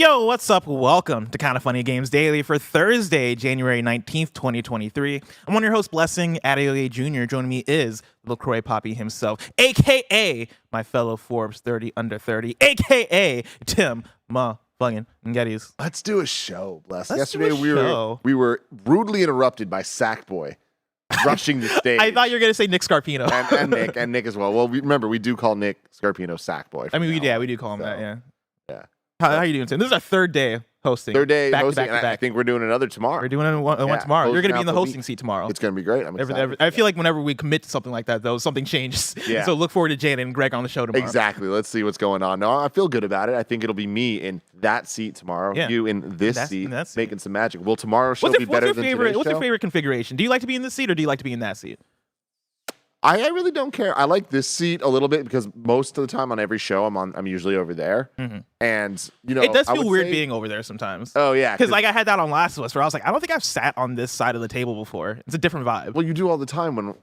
Yo, what's up? Welcome to Kinda Funny Games Daily for Thursday, January 19th, 2023. I'm one of your hosts, Blessing Adeoye Jr. Joining me is LaCroix Poppy himself, a.k.a. my fellow Forbes 30 under 30, a.k.a. Tim motherfucking Geddes. Let's do a show, Bless. Let's Yesterday do a we were rudely interrupted by Sackboy rushing the stage. I thought you were going to say Nick Scarpino. and Nick as well. Well, remember, we do call Nick Scarpino Sackboy. I mean, we do call him that, yeah. Yeah. How are you doing, Tim? This is our third day hosting. Back hosting, to back. I think we're doing another tomorrow. We're doing one tomorrow. You're going to be in the hosting seat tomorrow. It's going to be great. I'm excited. I feel like whenever we commit to something like that, though, something changes. Yeah. So look forward to Janet and Greg on the show tomorrow. Exactly. Let's see what's going on. No, I feel good about it. I think it'll be me in that seat tomorrow. Yeah. You in this seat, making some magic. Will tomorrow's show be better than today's show? What's your favorite configuration? Do you like to be in this seat or do you like to be in that seat? I really don't care. I like this seat a little bit because most of the time on every show I'm usually over there, and it does feel weird being over there sometimes. Oh yeah, because like I had that on Last of Us where I was like, I don't think I've sat on this side of the table before. It's a different vibe. Well, you do all the time when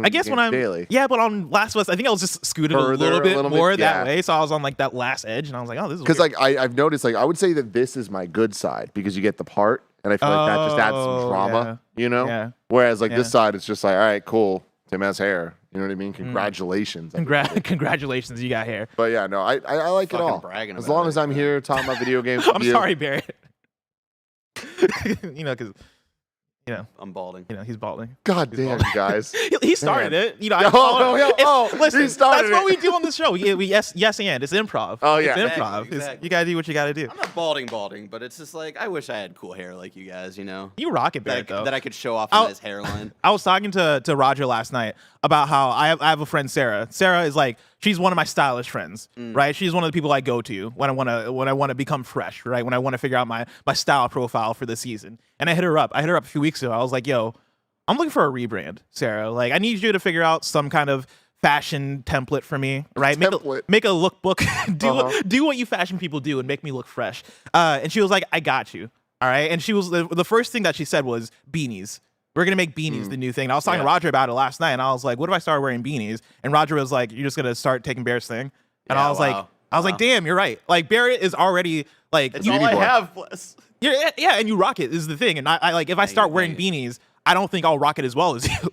I guess when I'm daily. Yeah, but on Last of Us, I think I was just scooted a little bit more that way, so I was on like that last edge, and I was like, oh, this is because like I've noticed like I would say that this is my good side because you get the part, and I feel like that just adds some drama, Yeah. Whereas like this side, it's just like, all right, cool, Tim has hair. You know what I mean? Congratulations. Congratulations, you got hair. But yeah, no, I like it all. As long as I'm here talking about video games. I'm sorry, Barrett. Because I'm balding. He's balding. God damn, you guys. He started it. Listen, he started that's what we do on this show. We yes and it's improv. Oh yeah, it's improv. Exactly. You gotta do what you gotta do. I'm not balding, but it's just like I wish I had cool hair like you guys. You rock it, Barrett, though. That I could show off on his hairline. I was talking to Roger last night about how I have a friend, Sarah. Sarah is like, she's one of my stylish friends, right? She's one of the people I go to when I want to become fresh, right? When I want to figure out my style profile for the season. And I hit her up a few weeks ago. I was like, yo, I'm looking for a rebrand, Sarah. Like, I need you to figure out some kind of fashion template for me, right? Make a lookbook. do what you fashion people do and make me look fresh. And she was like, I got you. All right. And she was the first thing that she said was beanies. We're going to make beanies the new thing. And I was talking to Roger about it last night, and I was like, what if I start wearing beanies? And Roger was like, you're just going to start taking Barrett's thing? And I was like, damn, you're right. Like, Barrett is already, like... It's all I have, Bless. Yeah, and you rock it is the thing. And I like, if I start wearing beanies, I don't think I'll rock it as well as you.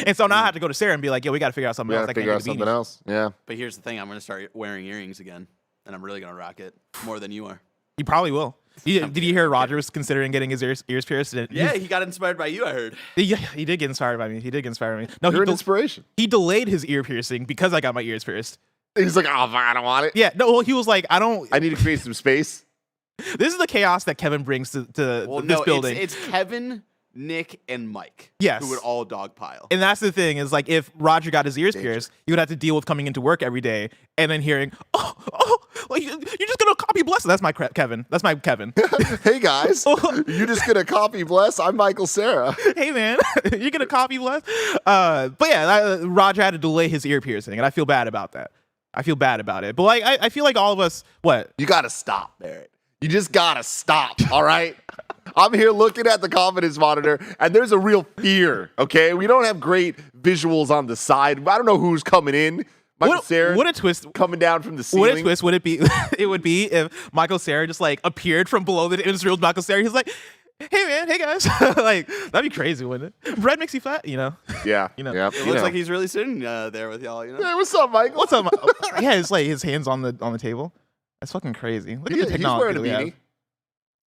And so now I have to go to Sarah and be like, yo, we got to figure out something else. Yeah. But here's the thing. I'm going to start wearing earrings again, and I'm really going to rock it more than you are. You probably will. Did you hear Roger was considering getting his ears pierced? Yeah, he got inspired by you, I heard. Yeah, he did get inspired by me. No, you're an inspiration. He delayed his ear piercing because I got my ears pierced. He's like, oh, I don't want it. Yeah, no, well, he was like, I need to create some space. This is the chaos that Kevin brings to this building. It's Kevin, Nick, and Mike. Yes. Who would all dogpile. And that's the thing is like if Roger got his ears pierced, you would have to deal with coming into work every day and then hearing, like, you're just gonna copy Bless. That's my Kevin. That's my Kevin. Hey guys, you're just gonna copy Bless. I'm Michael Sarah. Hey man, you're gonna copy Bless. But yeah, Roger had to delay his ear piercing, and I feel bad about that. I feel bad about it. But like, I feel like all of us, what? You gotta stop, Barrett. You just gotta stop, all right? I'm here looking at the confidence monitor, and there's a real fear, okay? We don't have great visuals on the side. I don't know who's coming in. Michael Cera, what a twist coming down from the ceiling. What a twist would it be? It would be if Michael Cera just like appeared from below the Israel's Michael Cera. He's like, hey man, hey guys. Like, that'd be crazy, wouldn't it? Bread makes you fat, Yeah. It looks like he's really sitting there with y'all, Hey, what's up, Michael? What's up? Yeah, it's like his hands on the table. That's fucking crazy. Look at the technology. He's wearing a beanie.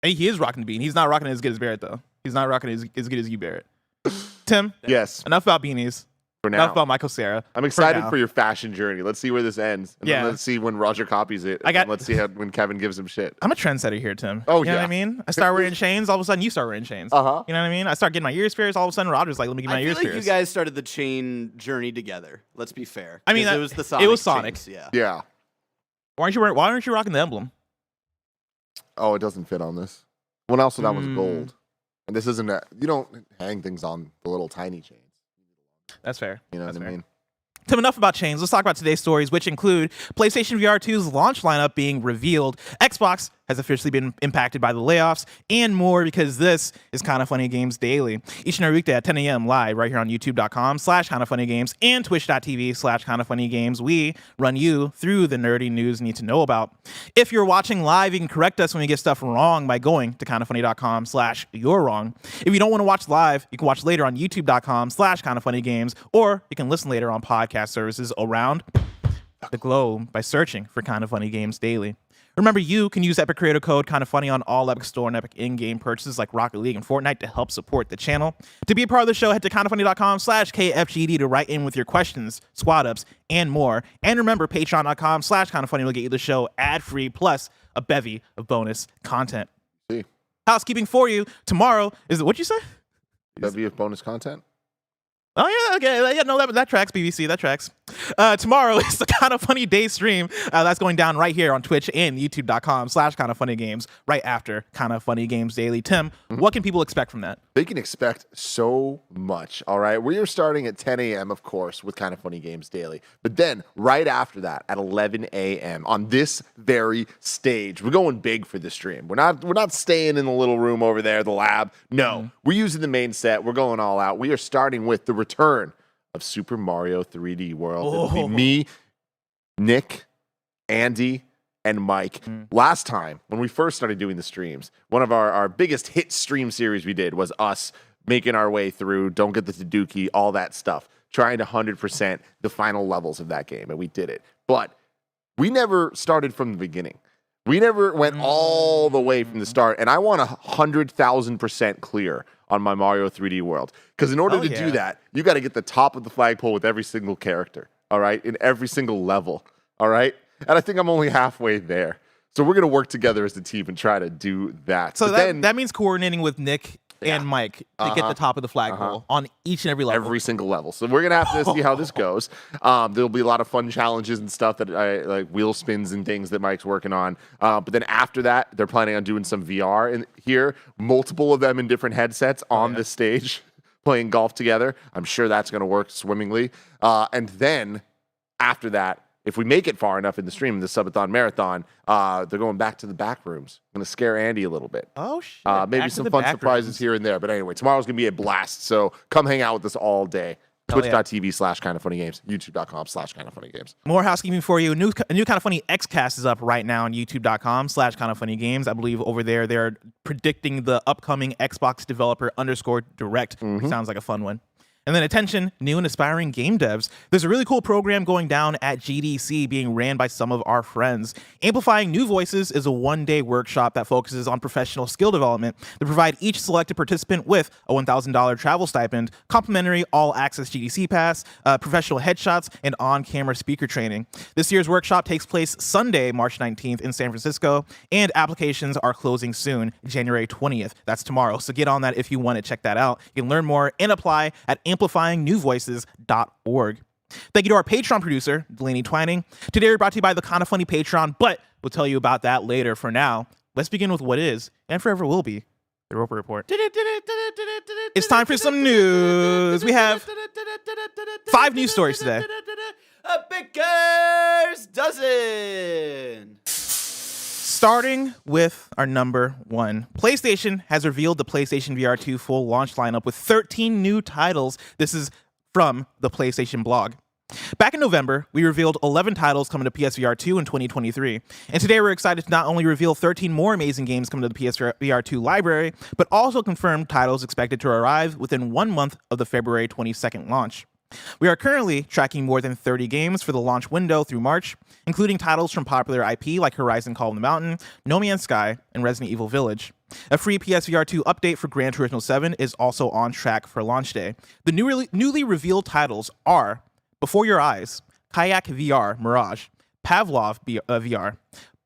Hey, he is rocking the beanie. He's not rocking it as good as Barrett, though. He's not rocking it as good as you, Barrett. Tim? Yes. Enough about beanies. For now. Enough about Michael Cera. I'm excited for your fashion journey. Let's see where this ends. And then let's see when Roger copies it. Let's see when Kevin gives him shit. I'm a trendsetter here, Tim. Oh, you know what I mean? I start wearing chains, all of a sudden you start wearing chains. You know what I mean? I start getting my ears pierced, all of a sudden Roger's like, let me get my ears pierced. I feel like you guys started the chain journey together. Let's be fair. I mean, it was the Sonic. It was Sonic. Chains, yeah. Why aren't you rocking the emblem? Oh, it doesn't fit on this. One also that was gold. And this isn't you don't hang things on the little tiny chains. That's fair. You know what I mean? Tim, enough about chains. Let's talk about today's stories, which include PlayStation VR 2's launch lineup being revealed, Xbox has officially been impacted by the layoffs, and more, because this is Kinda Funny Games Daily. Each and every weekday at 10 a.m. live right here on youtube.com/kindafunnygames and twitch.tv/kindafunnygames. We run you through the nerdy news you need to know about. If you're watching live, you can correct us when we get stuff wrong by going to kindafunny.com/you're wrong. If you don't want to watch live, you can watch later on youtube.com/kindafunnygames, or you can listen later on podcast services around the globe by searching for Kinda Funny Games Daily. Remember, you can use Epic Creator Code Kinda Funny on all Epic Store and Epic in-game purchases like Rocket League and Fortnite to help support the channel. To be a part of the show, head to kindafunny.com/KFGD to write in with your questions, squad ups, and more. And remember, patreon.com/kindafunny will get you the show ad-free, plus a bevy of bonus content. See. Housekeeping for you. Tomorrow is what'd you say? Bevy of bonus content? Oh, yeah, okay. Yeah, no, that tracks, BBC. That tracks. Tomorrow is the Kinda Funny Day stream. That's going down right here on Twitch and youtube.com/kindafunnygames right after Kinda Funny Games Daily. Tim, what can people expect from that? They can expect so much, all right? We are starting at 10 a.m., of course, with Kinda Funny Games Daily. But then, right after that, at 11 a.m., on this very stage, we're going big for the stream. We're not staying in the little room over there, the lab. No, we're using the main set. We're going all out. We are starting with the return of Super Mario 3D World. It'll be me, Nick, Andy, and Mike. Last time, when we first started doing the streams, one of our biggest hit stream series we did was us making our way through Don't Get the Taduki, all that stuff, trying to 100% the final levels of that game, and we did it. But we never started from the beginning. We never went all the way from the start, and I want 100,000% clear on my Mario 3D World. Because in order to do that, you got to get the top of the flagpole with every single character, all right, in every single level, all right? And I think I'm only halfway there. So we're going to work together as a team and try to do that. So that means coordinating with Nick and Mike to get the top of the flagpole on each and every level. Every single level. So we're going to have to see how this goes. There'll be a lot of fun challenges and stuff that like wheel spins and things that Mike's working on. But then after that, they're planning on doing some VR in here, multiple of them in different headsets on the stage, playing golf together. I'm sure that's going to work swimmingly. And then after that, if we make it far enough in the stream, in the Subathon Marathon, they're going back to the back rooms. Going to scare Andy a little bit. Oh, shit. Maybe Back to some the fun back surprises rooms. here and there. But anyway, tomorrow's going to be a blast. So come hang out with us all day. Hell yeah. Twitch.tv/kindafunnygames, youtube.com/kindafunnygames. More housekeeping for you. A new Kinda Funny Xcast is up right now on youtube.com/kindafunnygames. I believe over there they're predicting the upcoming Xbox developer _direct. Sounds like a fun one. And then attention, new and aspiring game devs. There's a really cool program going down at GDC being ran by some of our friends. Amplifying New Voices is a one-day workshop that focuses on professional skill development. They provide each selected participant with a $1,000 travel stipend, complimentary all-access GDC pass, professional headshots, and on-camera speaker training. This year's workshop takes place Sunday, March 19th in San Francisco, and applications are closing soon, January 20th. That's tomorrow, so get on that if you want to check that out. You can learn more and apply at amplifyingnewvoices.org. Thank you to our Patreon producer, Delaney Twining. Today we're brought to you by the Kinda Funny Patreon, but we'll tell you about that later. For now, let's begin with what is, and forever will be, the Roper Report. It's time for some news. We have 5 news stories today. A baker's dozen. Starting with our number 1. PlayStation has revealed the PlayStation VR 2 full launch lineup with 13 new titles. This is from the PlayStation blog. Back in November, we revealed 11 titles coming to PSVR 2 in 2023. And today we're excited to not only reveal 13 more amazing games coming to the PSVR 2 library, but also confirm titles expected to arrive within 1 month of the February 22nd launch. We are currently tracking more than 30 games for the launch window through March, including titles from popular IP like Horizon Call of the Mountain, No Man's Sky, and Resident Evil Village. A free PSVR 2 update for Gran Turismo 7 is also on track for launch day. The newly revealed titles are Before Your Eyes, Kayak VR Mirage, Pavlov VR,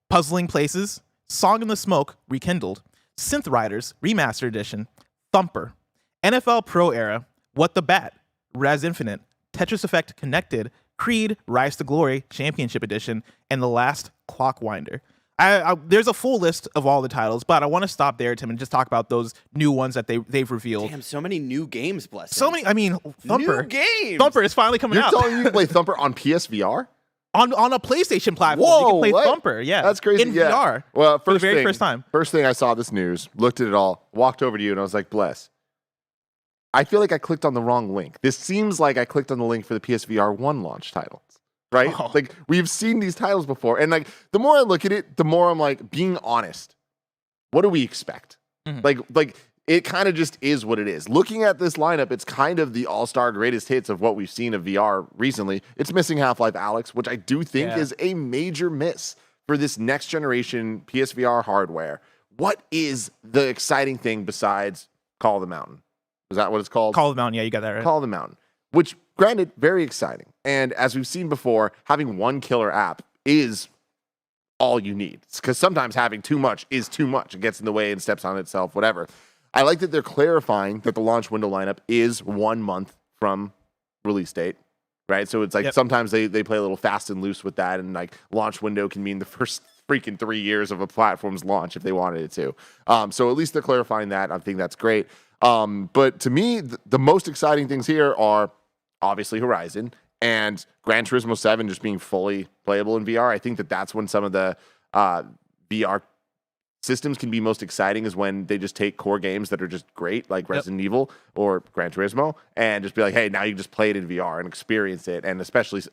Puzzling Places, Song in the Smoke Rekindled, Synth Riders Remastered Edition, Thumper, NFL Pro Era, What the Bat, Res Infinite, Tetris Effect Connected, Creed Rise to Glory Championship Edition, and the last Clockwinder. There's a full list of all the titles, but I want to stop there, Tim, and just talk about those new ones that they've revealed. Damn, so many new games, blessings. So many. I mean, Thumper. New games. Thumper is finally coming You're out. telling me you can play Thumper on PSVR? on a PlayStation platform. Whoa, you can play what? Thumper. Yeah, That's crazy. in yeah. VR. Well, for the very first time. First thing I saw this news, looked at it all, walked over to you, and I was like, "Bless." I feel like I clicked on the wrong link. This seems like I clicked on the link for the PSVR 1 launch titles. Right? Oh. Like, we've seen these titles before. And, like, the more I look at it, the more I'm like, being honest, what do we expect? Mhm. Like it kind of just is what it is. Looking at this lineup, it's kind of the all-star greatest hits of what we've seen of VR recently. It's missing Half-Life Alyx, which I do think is a major miss for this next generation PSVR hardware. What is the exciting thing besides Call of the Mountain? Is that what it's called? Call of the Mountain. Yeah, you got that right. Call of the Mountain, which, granted, very exciting. And as we've seen before, having one killer app is all you need. Because sometimes having too much is too much. It gets in the way and steps on itself, whatever. I like that they're clarifying that the launch window lineup is 1 month from release date, right? So it's like sometimes they play a little fast and loose with that, and like launch window can mean the first freaking 3 years of a platform's launch if they wanted it to. So at least they're clarifying that. I think that's great. But to me, the most exciting things here are obviously Horizon and Gran Turismo 7 just being fully playable in VR. I think that's when some of the VR systems can be most exciting, is when they just take core games that are just great, like Resident Evil or Gran Turismo, and just be like, hey, now you can just play it in VR and experience it. And especially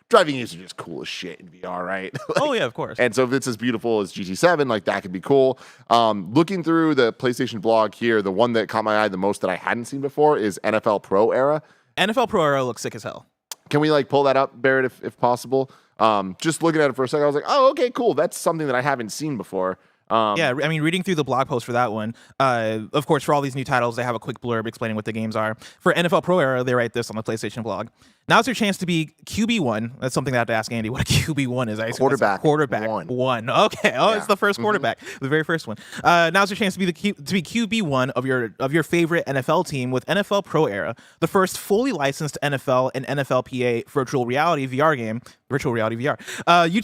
driving games are just cool as shit in VR, right? Oh, yeah, of course. And so if it's as beautiful as GT7, like that could be cool. Looking through the PlayStation blog here, the one that caught my eye the most that I hadn't seen before is NFL Pro Era. NFL Pro Era looks sick as hell. Can we like pull that up, Barrett, if possible? Just looking at it for a second, I was like, oh, okay, cool. That's something that I haven't seen before. Yeah, I mean, reading through the blog post for that one, of course, for all these new titles, they have a quick blurb explaining what the games are. For NFL Pro Era, they write this on the PlayStation blog. Now's your chance to be QB1. That's something I have to ask Andy what a QB1 is. I assume Quarterback one. Okay. Oh, Yeah. It's the first quarterback, the very first one. Now's your chance to be QB1 of your favorite NFL team with NFL Pro Era, the first fully licensed NFL and NFLPA virtual reality VR game. Virtual reality VR,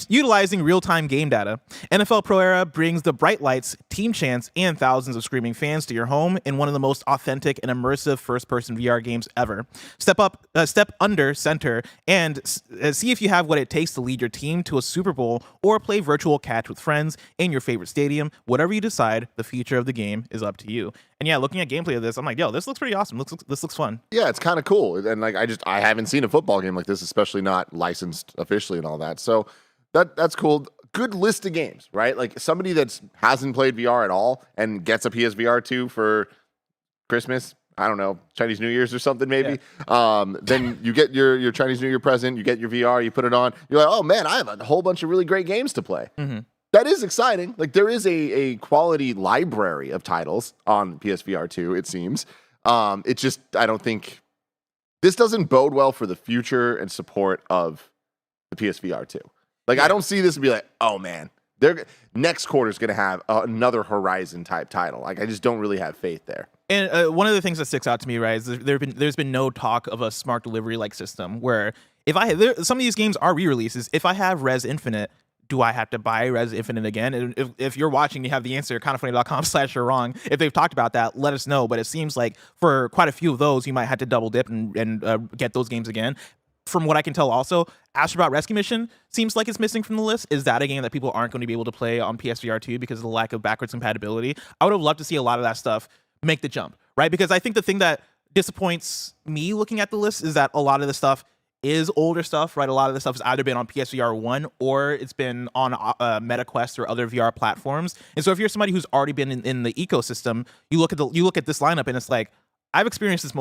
utilizing real-time game data. NFL Pro Era brings the bright lights, team chants, and thousands of screaming fans to your home in one of the most authentic and immersive first-person VR games ever. Step under center and see if you have what it takes to lead your team to a Super Bowl or play virtual catch with friends in your favorite stadium. Whatever you decide, the future of the game is up to you. And yeah, looking at gameplay of this, I'm like, yo, this looks pretty awesome. This looks fun. Yeah, it's kind of cool. And like I haven't seen a football game like this, especially not licensed officially and all that. So that's cool. Good list of games, right? Like somebody that hasn't played VR at all and gets a PSVR 2 for Christmas, I don't know, Chinese New Year's or something maybe. Yeah. Then you get your Chinese New Year present, you get your VR, you put it on. You're like, oh man, I have a whole bunch of really great games to play. Mm-hmm. That is exciting. Like there is a quality library of titles on PSVR 2, it seems. It's just, I don't think this doesn't bode well for the future and support of the PSVR 2. Like I don't see this and be like, oh man, next quarter is going to have another Horizon type title. Like I just don't really have faith there. And one of the things that sticks out to me, right, is there's been no talk of a smart delivery like system where some of these games are re-releases. If I have Res Infinite, do I have to buy Res Infinite again? And if you're watching, you have the answer, kindoffunny.com/you're wrong. If they've talked about that, let us know. But it seems like for quite a few of those, you might have to double dip and get those games again. From what I can tell also, Astronaut Rescue Mission seems like it's missing from the list. Is that a game that people aren't going to be able to play on PSVR 2 because of the lack of backwards compatibility? I would have loved to see a lot of that stuff make the jump, right? Because I think the thing that disappoints me looking at the list is that a lot of the stuff is older stuff, right? A lot of the stuff has either been on PSVR 1 or it's been on MetaQuest or other VR platforms. And so if you're somebody who's already been in the ecosystem, you look at this lineup and it's like, I've experienced this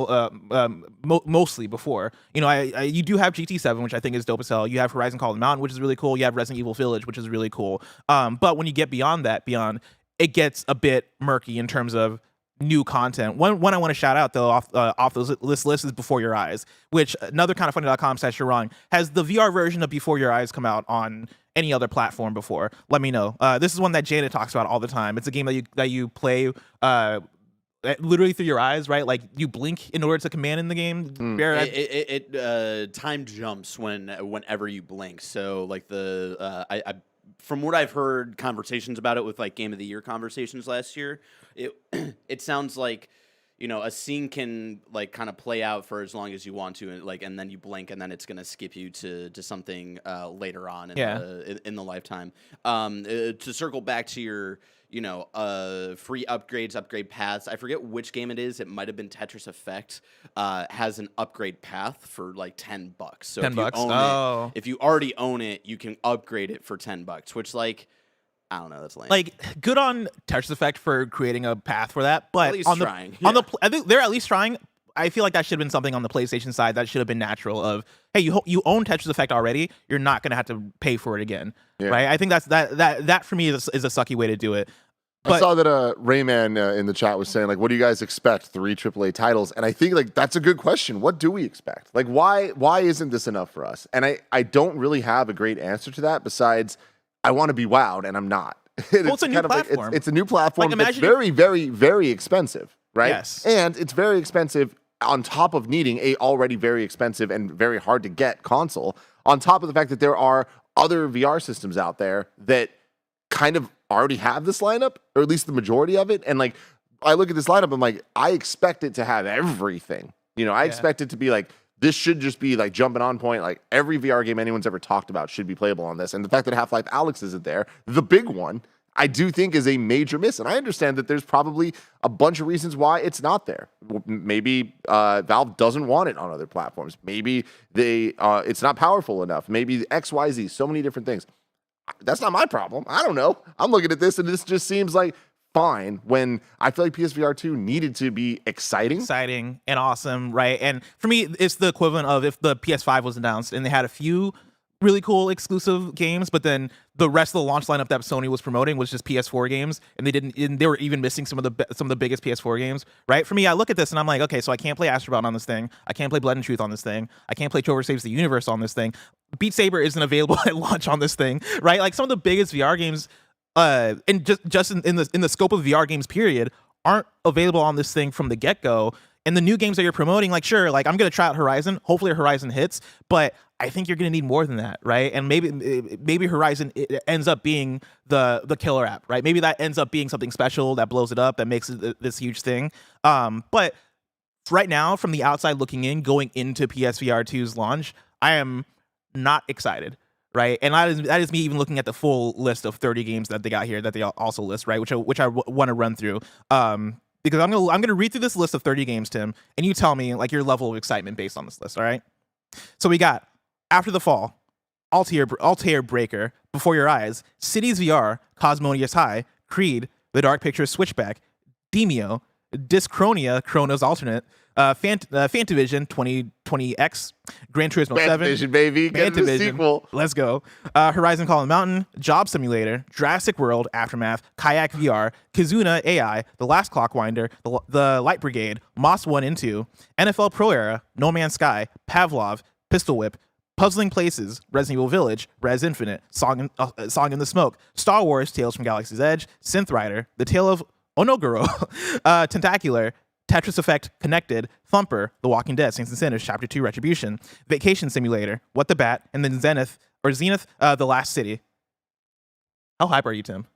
mostly before. You know, you do have GT7, which I think is dope as hell. You have Horizon Call of the Mountain, which is really cool. You have Resident Evil Village, which is really cool. But when you get beyond it gets a bit murky in terms of new content. One I want to shout out though off this list is Before Your Eyes, which another kindoffunny.com/you're wrong has the VR version of Before Your Eyes come out on any other platform before. Let me know. This is one that Janet talks about all the time. It's a game that you play literally through your eyes, right? Like you blink in order to command in the game. It time jumps whenever you blink. So like I from what I've heard, conversations about it with like Game of the Year conversations last year, it it sounds like, you know, a scene can like kind of play out for as long as you want to, and like, and then you blink, and then it's gonna skip you to something later on in the lifetime. To circle back to your, you know, free upgrades, upgrade paths. I forget which game it is. It might have been Tetris Effect. Has an upgrade path for like $10. So $10. If you own it, if you already own it, you can upgrade it for $10. Which, like, I don't know. That's lame. Like, good on Tetris Effect for creating a path for that, but At least on trying. I think they're at least trying. I feel like that should have been something on the PlayStation side that should have been natural. Of, hey, you own Tetris Effect already, you're not gonna have to pay for it again, right? I think that for me is a sucky way to do it. But I saw that Rayman in the chat was saying, like, what do you guys expect? 3 AAA titles. And I think, like, that's a good question. What do we expect? Like, why isn't this enough for us? And I don't really have a great answer to that besides I want to be wowed, and I'm not. Well, it's a new platform. Like, it's a new platform Like, that's very, very, very expensive, right? Yes. And it's very expensive on top of needing a already very expensive and very hard to get console, on top of the fact that there are other VR systems out there that kind of already have this lineup, or at least the majority of it. And like, I look at this lineup, I'm like, I expect it to have everything. You know, I expect it to be like, this should just be like jumping on point. Like every VR game anyone's ever talked about should be playable on this. And the fact that Half-Life Alyx isn't there, the big one, I do think is a major miss. And I understand that there's probably a bunch of reasons why it's not there. Maybe Valve doesn't want it on other platforms. Maybe it's not powerful enough. Maybe XYZ, so many different things. That's not my problem. I don't know. I'm looking at this and this just seems like fine when I feel like PSVR 2 needed to be exciting and awesome, right? And for me, it's the equivalent of if the PS5 was announced and they had a few really cool exclusive games, but then the rest of the launch lineup that Sony was promoting was just PS4 games, and they were even missing some of the biggest PS4 games, right? For me, I look at this and I'm like, okay, so I can't play Astrobound on this thing, I can't play Blood and Truth on this thing, I can't play Trover Saves the Universe on this thing, Beat Saber isn't available at launch on this thing, right? Like some of the biggest VR games, and just in the scope of VR games period, aren't available on this thing from the get-go. And the new games that you're promoting, like, sure, like I'm gonna try out Horizon. Hopefully Horizon hits, but I think you're gonna need more than that, right? And maybe Horizon it ends up being the killer app, right? Maybe that ends up being something special that blows it up, that makes it this huge thing. But right now, from the outside looking in, going into PSVR 2's launch, I am not excited, right? And that is me even looking at the full list of 30 games that they got here that they also list, right? Which I want to run through. Because I'm gonna read through this list of 30 games, Tim, and you tell me like your level of excitement based on this list. All right. So we got After the Fall, Altair Breaker, Before Your Eyes, Cities VR, Cosmonius High, Creed, The Dark Pictures Switchback, Demio, Dyschronia, Chrono's Alternate, Fantavision 2020X, Gran Turismo 7, Fantavision, baby, get the sequel. Let's go. Horizon Call of Mountain, Job Simulator, Jurassic World Aftermath, Kayak VR, Kizuna AI, The Last Clockwinder, the Light Brigade, Moss 1 and 2, NFL Pro Era, No Man's Sky, Pavlov, Pistol Whip, Puzzling Places, Resident Evil Village, Res Infinite, Song in the Smoke, Star Wars Tales from Galaxy's Edge, Synth Rider, The Tale of Onogoro, Tentacular, Tetris Effect Connected, Thumper, The Walking Dead, Saints and Sinners, Chapter 2, Retribution, Vacation Simulator, What the Bat, and then Zenith, The Last City. How hype are you, Tim?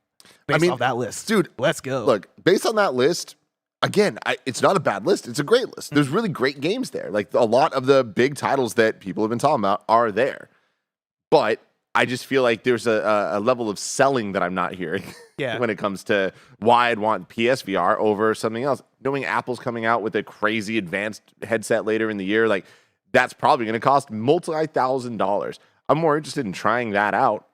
Based off that list. Dude, let's go. Look, based on that list, again, it's not a bad list. It's a great list. There's really great games there. Like a lot of the big titles that people have been talking about are there. But I just feel like there's a level of selling that I'm not hearing when it comes to why I'd want PSVR over something else. Knowing Apple's coming out with a crazy advanced headset later in the year, like that's probably going to cost multi-$1,000s. I'm more interested in trying that out,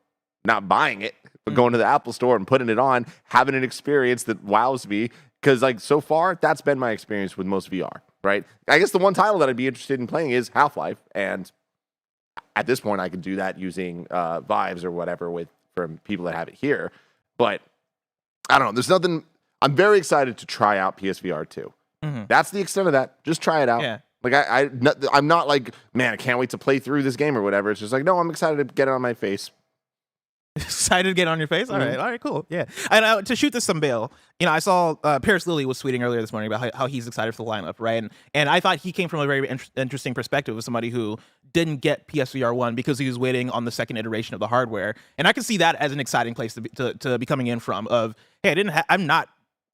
not buying it, but going to the Apple store and putting it on, having an experience that wows me. Because like so far, that's been my experience with most VR, right? I guess the one title that I'd be interested in playing is Half-Life, and at this point, I could do that using Vives or whatever from people that have it here. But I don't know. There's nothing. I'm very excited to try out PSVR 2. Mm-hmm. That's the extent of that. Just try it out. Yeah. Like I'm not like, man, I can't wait to play through this game or whatever. It's just like, no, I'm excited to get it on my face. Excited to get on your face? All right, cool. Yeah. And to shoot this some bail, I saw Paris Lilly was tweeting earlier this morning about how he's excited for the lineup, right? And I thought he came from a very interesting perspective of somebody who didn't get PSVR 1 because he was waiting on the second iteration of the hardware. And I can see that as an exciting place to be coming in from of, hey, I'm not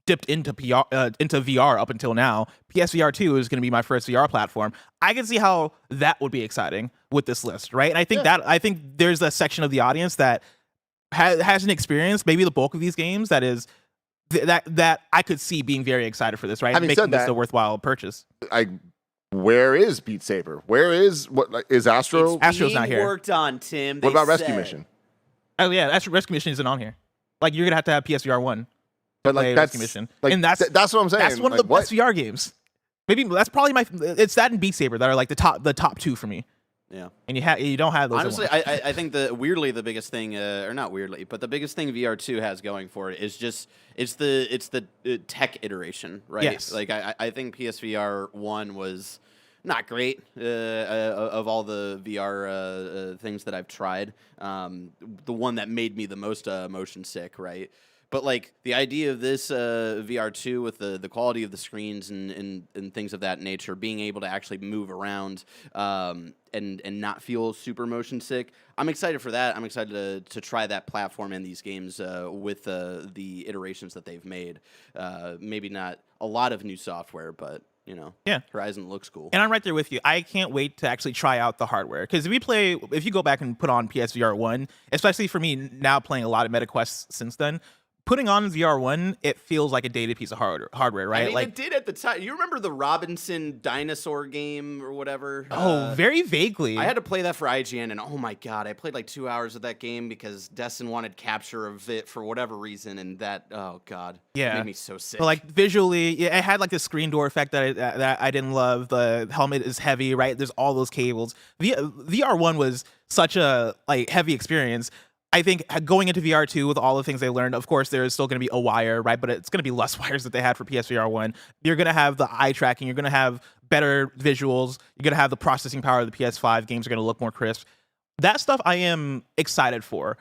dipped into VR up until now. PSVR 2 is going to be my first VR platform. I can see how that would be exciting with this list, right? And I think there's a section of the audience that has an experience, maybe the bulk of these games, that is that I could see being very excited for this, right? Having making said this that, a worthwhile purchase. Where is Beat Saber? Where is Astro? Astro's not here. Worked on, Tim. What about Rescue Mission? Oh yeah, Rescue Mission isn't on here. Like, you're gonna have PSVR 1. But like, that's Rescue Mission. like, and that's what I'm saying. That's one of the best VR games. Maybe that's probably it's that and Beat Saber that are like the top two for me. Yeah, and you don't have those. Honestly, I think the biggest thing, or not weirdly, but the biggest thing VR2 has going for it is just it's the tech iteration, right? Yes. Like I think PSVR 1 was not great of all the VR things that I've tried. The one that made me the most motion sick, right? But like the idea of this VR2 with the quality of the screens and things of that nature, being able to actually move around and not feel super motion sick, I'm excited for that. I'm excited to try that platform and these games with the iterations that they've made. Maybe not a lot of new software, but yeah, Horizon looks cool. And I'm right there with you. I can't wait to actually try out the hardware, because if you go back and put on PSVR 1, especially for me now playing a lot of MetaQuest since then, putting on VR 1, it feels like a dated piece of hardware, right? I mean, like, it did at the time. You remember the Robinson dinosaur game or whatever? Very vaguely. I had to play that for IGN, and oh my god, I played like 2 hours of that game because Destin wanted capture of it for whatever reason, and that, oh god, made me so sick. But like visually, it had like the screen door effect that I didn't love. The helmet is heavy, right? There's all those cables. VR 1 was such a heavy experience. I think going into VR 2 with all the things they learned, of course, there is still going to be a wire, right? But it's going to be less wires that they had for PSVR 1. You're going to have the eye tracking. You're going to have better visuals. You're going to have the processing power of the PS5. Games are going to look more crisp. That stuff I am excited for.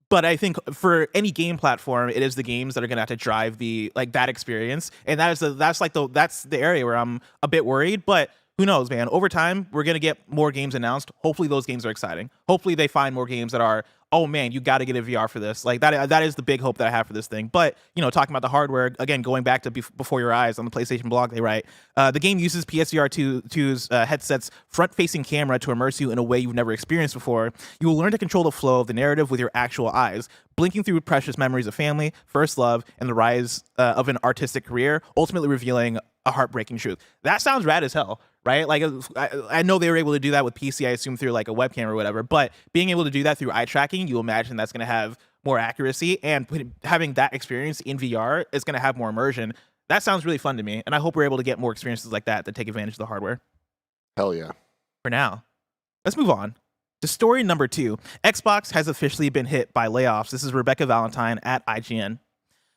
But I think for any game platform, it is the games that are going to have to drive that experience. And that's the area where I'm a bit worried. But who knows, man? Over time, we're going to get more games announced. Hopefully those games are exciting. Hopefully they find more games that are, oh man, you got to get a VR for this. Like that is the big hope that I have for this thing. But, talking about the hardware, again, going back to Before Your Eyes on the PlayStation blog, they write, the game uses PSVR 2's headset's front-facing camera to immerse you in a way you've never experienced before. You will learn to control the flow of the narrative with your actual eyes, blinking through precious memories of family, first love, and the rise of an artistic career, ultimately revealing a heartbreaking truth. That sounds rad as hell, right? Like, I know they were able to do that with PC, I assume through like a webcam or whatever, but being able to do that through eye tracking, you imagine that's going to have more accuracy, and having that experience in VR is going to have more immersion. That sounds really fun to me, and I hope we're able to get more experiences like that take advantage of the hardware. Hell yeah. For now, let's move on to story number 2. Xbox has officially been hit by layoffs. This is Rebecca Valentine at IGN.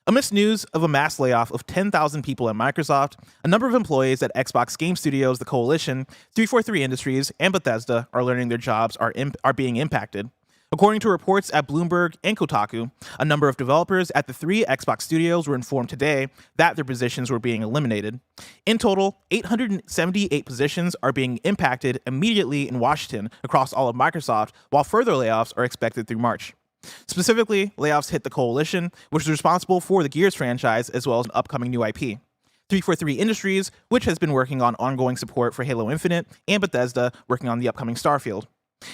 Amidst news of a mass layoff of 10,000 people at Microsoft, a number of employees at Xbox Game Studios, the Coalition, 343 Industries, and Bethesda are learning their jobs are being impacted. According to reports at Bloomberg and Kotaku, a number of developers at the 3 Xbox studios were informed today that their positions were being eliminated. In total, 878 positions are being impacted immediately in Washington across all of Microsoft, while further layoffs are expected through March. Specifically, layoffs hit the Coalition, which is responsible for the Gears franchise as well as an upcoming new IP. 343 Industries, which has been working on ongoing support for Halo Infinite, and Bethesda, working on the upcoming Starfield.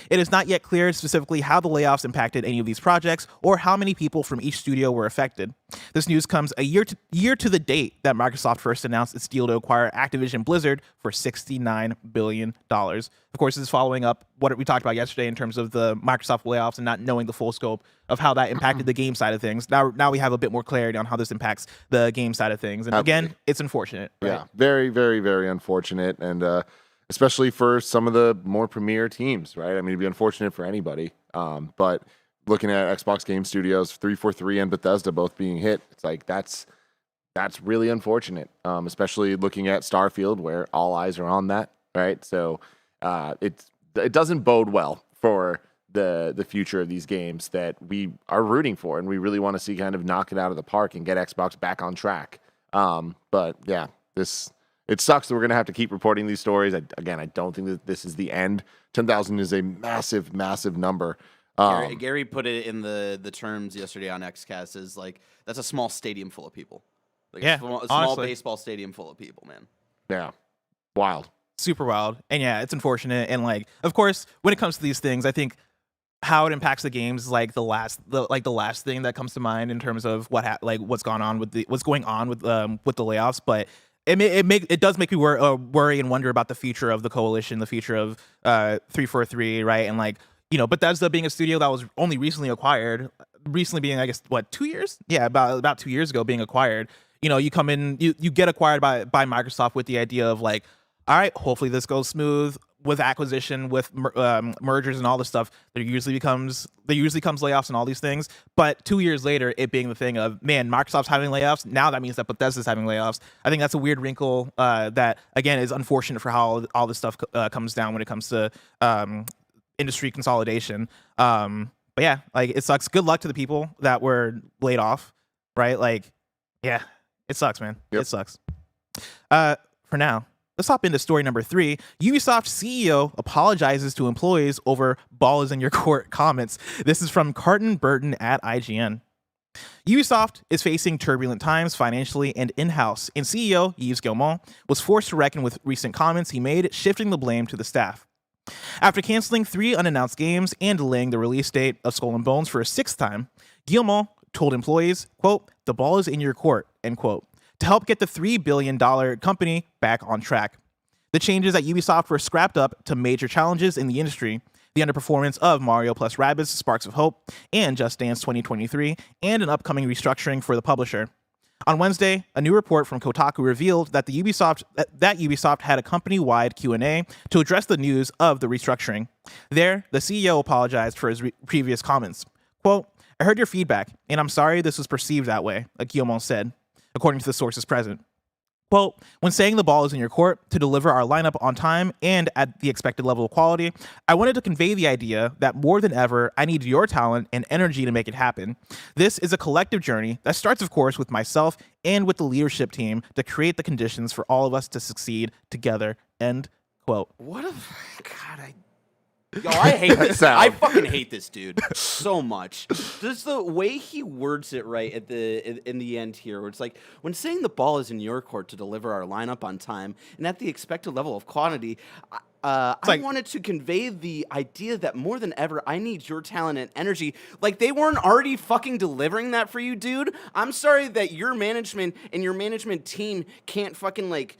It is not yet clear specifically how the layoffs impacted any of these projects or how many people from each studio were affected. This news comes a year to the date that Microsoft first announced its deal to acquire Activision Blizzard for $69 billion. Of course, this is following up what we talked about yesterday in terms of the Microsoft layoffs and not knowing the full scope of how that impacted the game side of things. Now we have a bit more clarity on how this impacts the game side of things. And again, it's unfortunate. Right? Yeah, very, very, very unfortunate. And especially for some of the more premier teams, right? I mean, it'd be unfortunate for anybody. But looking at Xbox Game Studios, 343 and Bethesda both being hit, it's like that's really unfortunate. Especially looking at Starfield, where all eyes are on that, right? So it doesn't bode well for the future of these games that we are rooting for and we really want to see kind of knock it out of the park and get Xbox back on track. But yeah, it sucks that we're going to have to keep reporting these stories. I don't think that this is the end. 10,000 is a massive, massive number. Gary put it in the terms yesterday on Xcast as like, that's a small stadium full of people. Like Yeah, a small honestly. baseball stadium full of people, man. Yeah. Wild. Super wild. And yeah, it's unfortunate. And like, of course, when it comes to these things, I think how it impacts the games is like the last thing that comes to mind in terms of what's going on with the layoffs. But it does make me worry and wonder about the future of the coalition, the future of 343, right? And like, Bethesda being a studio that was only recently acquired, being, I guess, 2 years? Yeah, about 2 years ago being acquired. You come in, you get acquired by Microsoft with the idea of like, all right, hopefully this goes smooth with acquisition, with mergers and all this stuff. There usually comes layoffs and all these things. But 2 years later, it being the thing of, man, Microsoft's having layoffs. Now that means that Bethesda's having layoffs. I think that's a weird wrinkle that, again, is unfortunate for how all this stuff comes down when it comes to industry consolidation. But yeah, like, it sucks. Good luck to the people that were laid off, right? Like, yeah, it sucks, man. Yep. It sucks. For now, let's hop into story number 3. Ubisoft CEO apologizes to employees over "ball is in your court" comments. This is from Carton Burton at IGN. Ubisoft is facing turbulent times financially and in-house, and CEO Yves Guillemot was forced to reckon with recent comments he made, shifting the blame to the staff. After canceling 3 unannounced games and delaying the release date of Skull and Bones for a 6th time, Guillemot told employees, quote, "The ball is in your court," end quote, to help get the $3 billion company back on track. The changes at Ubisoft were scrapped up to major challenges in the industry: the underperformance of Mario plus Rabbids Sparks of Hope and Just Dance 2023, and an upcoming restructuring for the publisher. On Wednesday, a new report from Kotaku revealed that Ubisoft had a company-wide Q&A to address the news of the restructuring. There, the CEO apologized for his previous comments. Quote, "I heard your feedback, and I'm sorry this was perceived that way," Guillemot said, according to the sources present. Quote, "When saying the ball is in your court to deliver our lineup on time and at the expected level of quality, I wanted to convey the idea that more than ever, I need your talent and energy to make it happen. This is a collective journey that starts, of course, with myself and with the leadership team to create the conditions for all of us to succeed together," end quote. What a God! I hate this. I fucking hate this dude so much. Just the way he words it right in the end here, where it's like, when saying the ball is in your court to deliver our lineup on time and at the expected level of quantity, I wanted to convey the idea that more than ever, I need your talent and energy. Like, they weren't already fucking delivering that for you, dude. I'm sorry that your management and your management team can't fucking, like,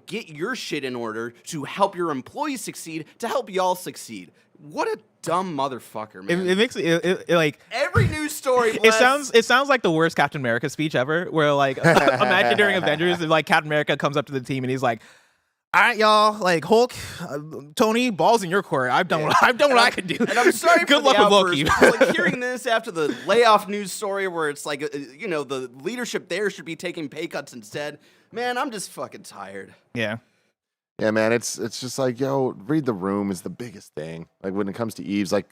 get your shit in order to help your employees succeed, to help y'all succeed. What a dumb motherfucker, man. It makes it like every news story. It sounds like the worst Captain America speech ever. Where like imagine during Avengers, if like Captain America comes up to the team and he's like, "All right, y'all, like Hulk, Tony, ball's in your court. I've done what I can do." And I'm sorry. Good for luck the with Loki. Like hearing this after the layoff news story, where it's like, the leadership there should be taking pay cuts instead. Man, I'm just fucking tired. Yeah. Yeah, man, it's just like, yo, read the room is the biggest thing. Like when it comes to Eves, like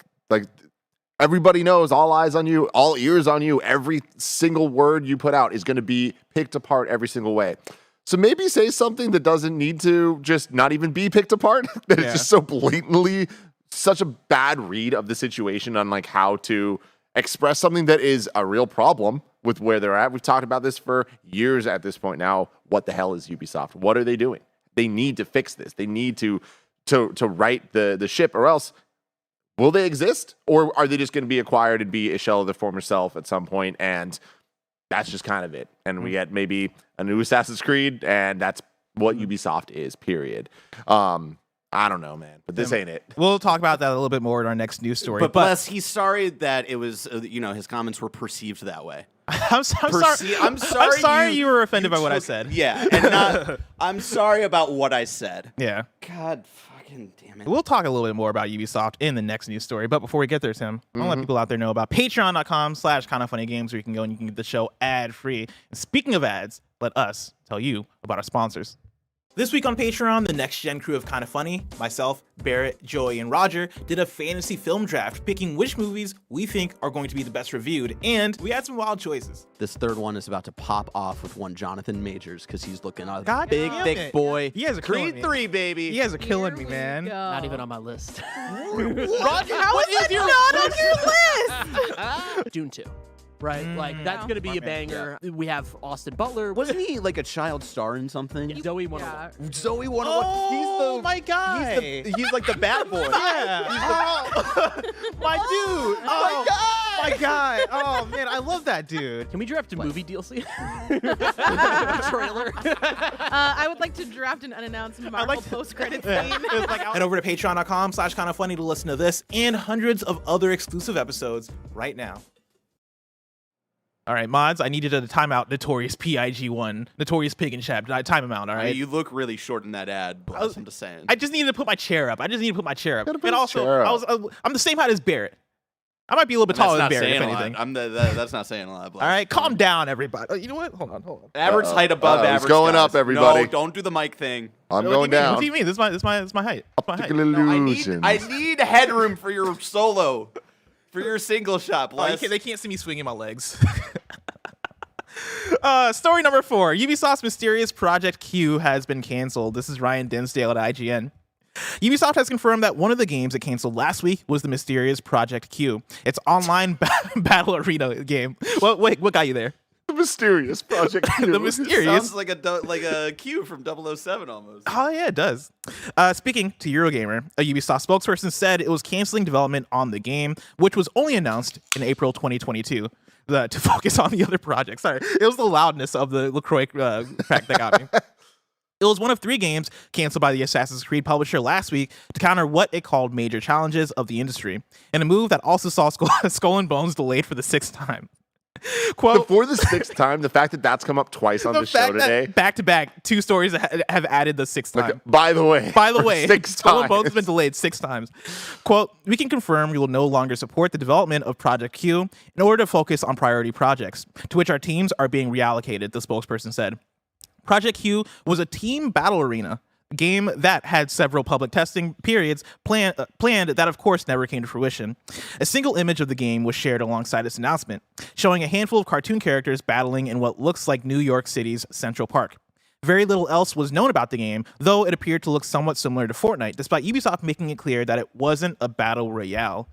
everybody knows, all eyes on you, all ears on you. Every single word you put out is going to be picked apart every single way. So maybe say something that doesn't need to just not even be picked apart. That it's just so blatantly such a bad read of the situation on like how to express something that is a real problem with where they're at. We've talked about this for years at this point now. What the hell is Ubisoft? What are they doing? They need to fix this. They need to right the ship, or else will they exist? Or are they just going to be acquired and be a shell of their former self at some point? And that's just kind of it. And we get maybe a new Assassin's Creed, and that's what Ubisoft is, period. I don't know, man, but this ain't it. We'll talk about that a little bit more in our next news story. But plus, he's sorry that it was, his comments were perceived that way. I'm sorry you were offended by what I said. Yeah, and I'm sorry about what I said. Yeah. God fucking damn it. We'll talk a little bit more about Ubisoft in the next news story. But before we get there, Tim, I want to let people out there know about patreon.com/kindafunnygames, where you can go and you can get the show ad-free. And speaking of ads, let us tell you about our sponsors. This week on Patreon, the next gen crew of Kinda Funny, myself, Barrett, Joey, and Roger, did a fantasy film draft picking which movies we think are going to be the best reviewed, and we had some wild choices. This third one is about to pop off with one Jonathan Majors because he's looking a God big, damn thick it. boy. You guys are killing Creed me. 3, baby. You guys are killing me, Here man. we go. Not even on my list. Roger, How is that not on your list? June 2. Right? Like, that's going to be a banger. We have Austin Butler. Wasn't he like a child star in something? Zoe 101. Yeah. Zoe 101. Oh, my guy. He's like the bad boy. Yeah. My dude. Oh, my guy. Oh, man, I love that dude. Can we draft a movie DLC? Trailer. I would like to draft an unannounced Marvel post-credit scene. Head over to patreon.com/kindafunny to listen to this and hundreds of other exclusive episodes right now. All right, mods, I needed to time out Notorious PIG1, Notorious Pig and Chap. Time him out, all I right? mean, you look really short in that ad, Bless, I'm just saying. I just needed to put my chair up. Gotta put And his also, chair up. I'm the same height as Barrett. I might be a little bit taller than That's not Barrett, if saying a anything. lot. That's not saying a lot, Bless. All right, calm down, everybody. Oh, you know what? Hold on. Average height above It's average. going up, guys. everybody. No, don't do the mic thing. I'm What going do you mean? down. What do you mean? This is my height. It's my height. Optical illusions. I need headroom for your solo, for your single shot, Oh, Bless. they can't see me swinging my legs. Story number 4. Ubisoft's mysterious Project Q has been canceled. This is Ryan Dinsdale at IGN. Ubisoft has confirmed that one of the games it canceled last week was the mysterious Project Q. It's online battle arena game. What got you there? The mysterious Project Q. The mysterious. Sounds like a Q from 007 almost. Oh, yeah, it does. Speaking to Eurogamer, a Ubisoft spokesperson said it was canceling development on the game, which was only announced in April 2022 to focus on the other projects. Sorry, it was the loudness of the LaCroix crack that got me. It was one of 3 games canceled by the Assassin's Creed publisher last week to counter what it called major challenges of the industry, and a move that also saw Skull and Bones delayed for the 6th time. Quote, For the 6th time, the fact that that's come up twice on the show fact that today. back-to-back 2 stories have added the 6th time. Like, by the way, for 6 Skull and Bones times. has been delayed 6 times. Quote, we can confirm we will no longer support the development of Project Q in order to focus on priority projects, to which our teams are being reallocated, the spokesperson said. Project Q was a team battle arena game that had several public testing periods planned that of course never came to fruition. A single image of the game was shared alongside its announcement, showing a handful of cartoon characters battling in what looks like New York City's Central Park. Very little else was known about the game, though it appeared to look somewhat similar to Fortnite, despite Ubisoft making it clear that it wasn't a battle royale.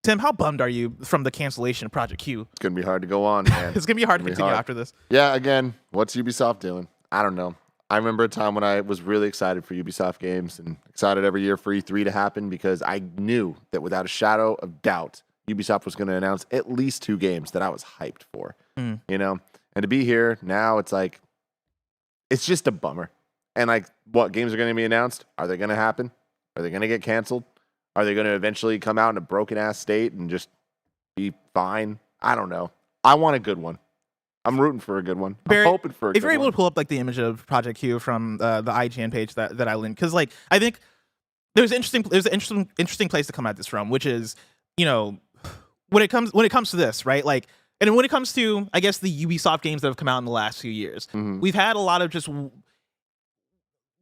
Tim, how bummed are you from the cancellation of Project Q? It's going to be hard to go on, man. It's going to be hard to It's gonna be continue hard. after this. Yeah, again, what's Ubisoft doing? I don't know. I remember a time when I was really excited for Ubisoft games and excited every year for E3 to happen because I knew that without a shadow of doubt, Ubisoft was going to announce at least 2 games that I was hyped for, you know? And to be here now, it's like, it's just a bummer. And like, what games are going to be announced? Are they going to happen? Are they going to get canceled? Are they going to eventually come out in a broken ass state and just be fine? I don't know. I want a good one. I'm rooting for a good one. Barry, I'm hoping for a good if you're able one. to pull up like the image of Project Q from the IGN page that I linked, because like I think there's an interesting place to come at this from, which is, you know, when it comes to this, right? Like, and when it comes to, I guess, the Ubisoft games that have come out in the last few years, we've had a lot of just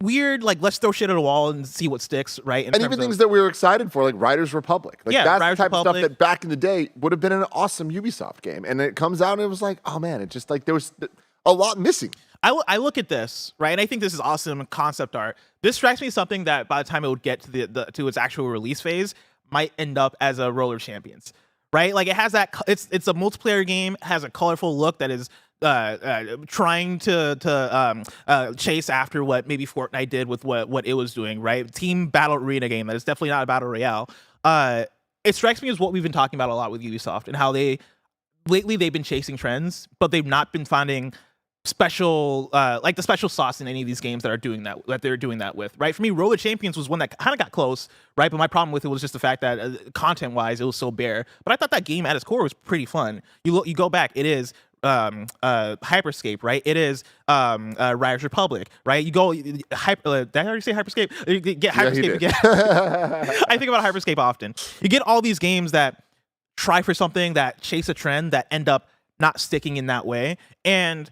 weird, like, let's throw shit at a wall and see what sticks, right? And even things that we were excited for, like Riders Republic. Like, Yeah, that's Riders the type of Republic. stuff that back in the day would have been an awesome Ubisoft game. And it comes out and it was like, oh man, it just like there was a lot missing. I look at this, right, and I think this is awesome concept art. This strikes me as something that by the time it would get to to its actual release phase, might end up as a Roller Champions, right? Like it has that, it's a multiplayer game, has a colorful look that is trying to chase after what maybe Fortnite did with what it was doing, right? Team battle arena game that is definitely not a battle royale. It strikes me as what we've been talking about a lot with Ubisoft and how lately they've been chasing trends, but they've not been finding special like the special sauce in any of these games that they're doing that with, right? For me, Roller Champions was one that kind of got close, right? But my problem with it was just the fact that content wise it was so bare. But I thought that game at its core was pretty fun. You go back, it is Hyperscape, right? It is Riders Republic, right? You go did I already say Hyperscape? You get Hyperscape. I think about Hyperscape often. You get all these games that try for something, that chase a trend, that end up not sticking in that way. And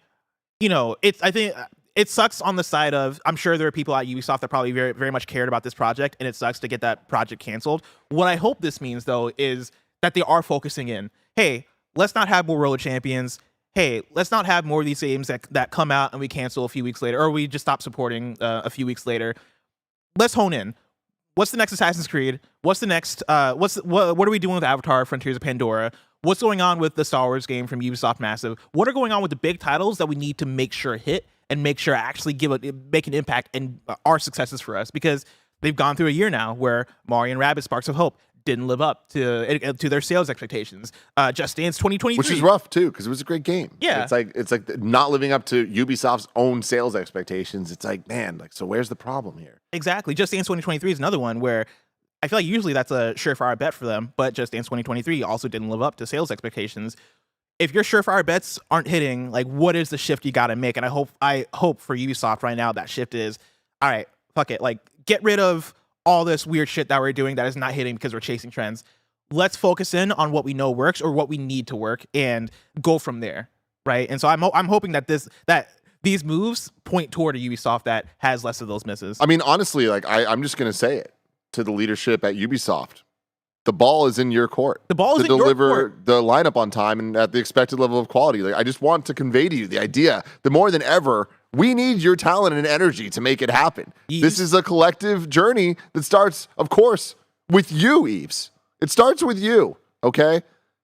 you know, I think it sucks on the side of, I'm sure there are people at Ubisoft that probably very, very much cared about this project, and it sucks to get that project canceled. What I hope this means, though, is that they are focusing in, hey, let's not have more Roller Champions. Hey, let's not have more of these games that come out and we cancel a few weeks later, or we just stop supporting a few weeks later. Let's hone in. What's the next Assassin's Creed? What's the next, what are we doing with Avatar, Frontiers of Pandora? What's going on with the Star Wars game from Ubisoft Massive? What are going on with the big titles that we need to make sure hit and make sure actually make an impact and are successes for us? Because they've gone through a year now where Mario and Rabbids Sparks of Hope didn't live up to their sales expectations. Just Dance 2023, which is rough too, because it was a great game. Yeah, it's like not living up to Ubisoft's own sales expectations. It's like, man, like, so where's the problem here? Exactly. Just Dance 2023 is another one where I feel like usually that's a surefire bet for them, but Just Dance 2023 also didn't live up to sales expectations. If your surefire bets aren't hitting, like, what is the shift you got to make? And I hope for Ubisoft right now that shift is, all right, fuck it, like, get rid of all this weird shit that we're doing that is not hitting because we're chasing trends. Let's focus in on what we know works or what we need to work and go from there, right? And so I'm hoping that these moves point toward a Ubisoft that has less of those misses. I mean, honestly, like, I'm just gonna say it to the leadership at Ubisoft. The ball is in your court. The ball is to in your deliver court. the lineup on time and at the expected level of quality. Like, I just want to convey to you the idea that more than ever, we need your talent and energy to make it happen. This is a collective journey that starts, of course, with you, Eves. It starts with you, okay?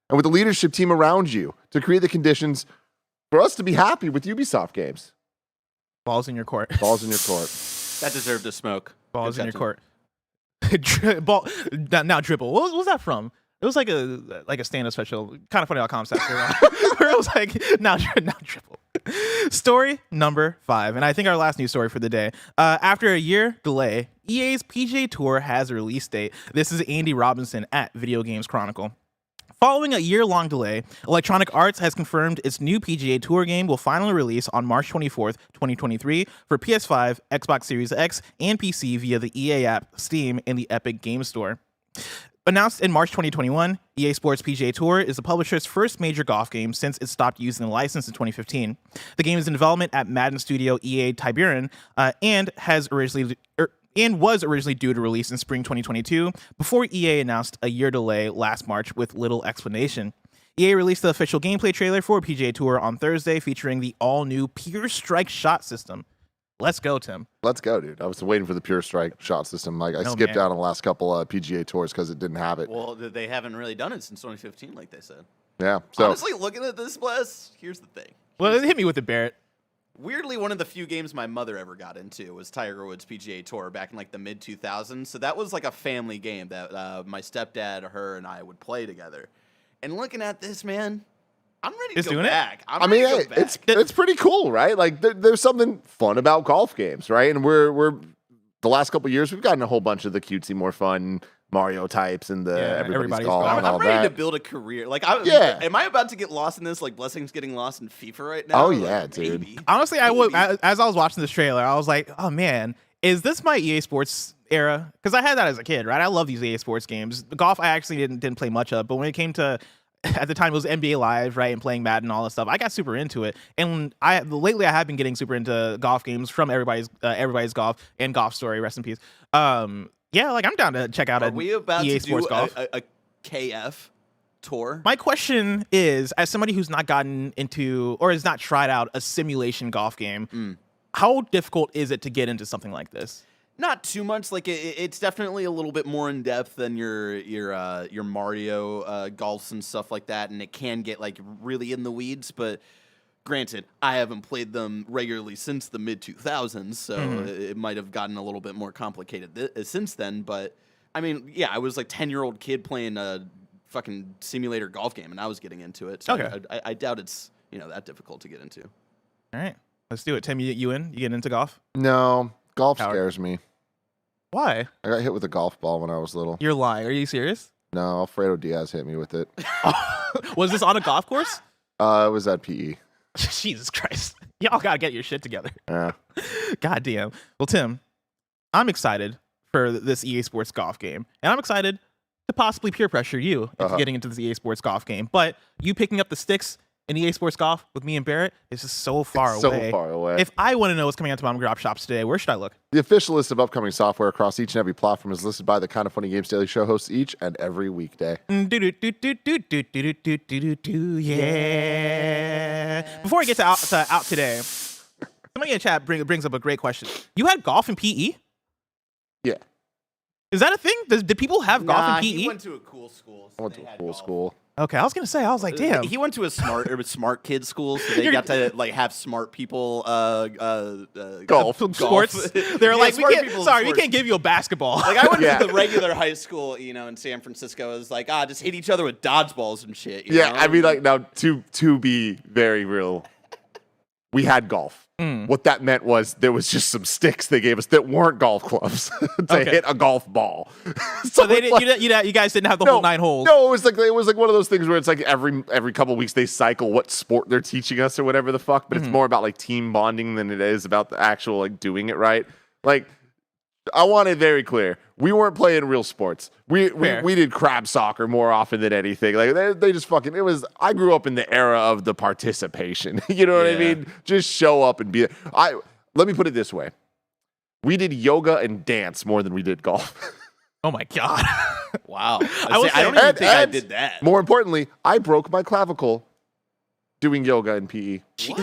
And with the leadership team around you to create the conditions for us to be happy with Ubisoft games. Balls in your court. Balls in your court. That deserved a smoke. Balls Good in your captain. court. Ball, now dribble. What was that from? It was like a stand-up special, kind of funny on concept, where it was like now dribble. Story number 5, and I think our last news story for the day. After a year delay, EA's PGA Tour has a release date. This is Andy Robinson at Video Games Chronicle. Following a year-long delay, Electronic Arts has confirmed its new PGA Tour game will finally release on March 24th, 2023 for PS5, Xbox Series X, and PC via the EA app, Steam, and the Epic Games Store. Announced in March 2021, EA Sports PGA Tour is the publisher's first major golf game since it stopped using the license in 2015. The game is in development at Madden studio EA Tiburon and was originally due to release in spring 2022 before EA announced a year delay last March with little explanation. EA released the official gameplay trailer for PGA Tour on Thursday featuring the all-new Pure Strike shot system. Let's go, Tim. Let's go, dude. I was waiting for the Pure Strike shot system. Like, I skipped out on the last couple PGA Tours because it didn't have it. Well, they haven't really done it since 2015, like they said. Yeah. So Honestly, looking at this, Bless, here's the thing. Well, hit me with it, Barrett. Weirdly, one of the few games my mother ever got into was Tiger Woods PGA Tour back in like the mid 2000s. So that was like a family game that my stepdad, her, and I would play together. And looking at this, man, I'm ready to go back. I mean, hey, it's pretty cool, right? Like, there's something fun about golf games, right? And we're the last couple of years we've gotten a whole bunch of the cutesy, more fun Mario types and the everybody's golf and all I'm ready that. to build a career. Like, am I about to get lost in this? Like, Blessing's getting lost in FIFA right now? Oh yeah, like, dude. maybe. Honestly, I would. As I was watching this trailer, I was like, "Oh man, is this my EA Sports era?" Because I had that as a kid, right? I love these EA Sports games. Golf, I actually didn't play much of, but when it came to, at the time, it was NBA Live, right, and playing Madden and all that stuff. I got super into it, and lately I have been getting super into golf games from everybody's golf and Golf Story. Rest in peace. Yeah, like I'm down to check out. Are we about EA to Sports do golf. a KF tour? My question is, as somebody who's not gotten into or has not tried out a simulation golf game, how difficult is it to get into something like this? Not too much. Like it's definitely a little bit more in depth than your Mario golfs and stuff like that, and it can get like really in the weeds. But granted, I haven't played them regularly since the mid 2000s, so it might have gotten a little bit more complicated since then. But I mean, yeah, I was like 10-year-old kid playing a fucking simulator golf game, and I was getting into it. So Okay. I doubt it's that difficult to get into. All right, let's do it. Tim, you in? You getting into golf? No, golf Howard. scares me. Why? I got hit with a golf ball when I was little. You're lying. Are you serious? No, Alfredo Diaz hit me with it. Was this on a golf course? It was at PE. Jesus Christ. Y'all gotta get your shit together. Yeah. God damn. Well, Tim, I'm excited for this EA Sports golf game, and I'm excited to possibly peer pressure you into getting into this EA Sports golf game. But you picking up the sticks in EA Sports Golf with me and Barrett is just so far away. So far away. If I want to know what's coming out to mom and grop shops today, where should I look? The official list of upcoming software across each and every platform is listed by the Kind of Funny Games Daily Show hosts each and every weekday. Yeah. Before we get to out today, somebody in the chat brings up a great question. You had golf in PE? Yeah. Is that a thing? Did people have golf in PE? He went to a cool school. I went to a cool school. Okay, I was gonna say, I was like, damn. He went to a smart kid school, so they got to like have smart people Golf. Sports. They're Yeah, like, smart people in we sports. can't give you a basketball. Like I went Yeah. to the regular high school, in San Francisco. It was like, just hit each other with dodgeballs and shit. you Yeah, know? I mean, like, now, to be very real, we had golf. What that meant was there was just some sticks they gave us that weren't golf clubs to hit a golf ball. So they it's like- didn't. You guys didn't have the whole 9 holes. No, it was like one of those things where it's like every couple of weeks they cycle what sport they're teaching us or whatever the fuck, but it's more about like team bonding than it is about the actual like doing it right. Like I want it very clear. We weren't playing real sports. We did crab soccer more often than anything. Like they just fucking it was I grew up in the era of the participation. You know what I Yeah. mean? Just show up and be let me put it this way. We did yoga and dance more than we did golf. Oh my god. Wow. I will I don't say- even think I and did that. More importantly, I broke my clavicle doing yoga in PE.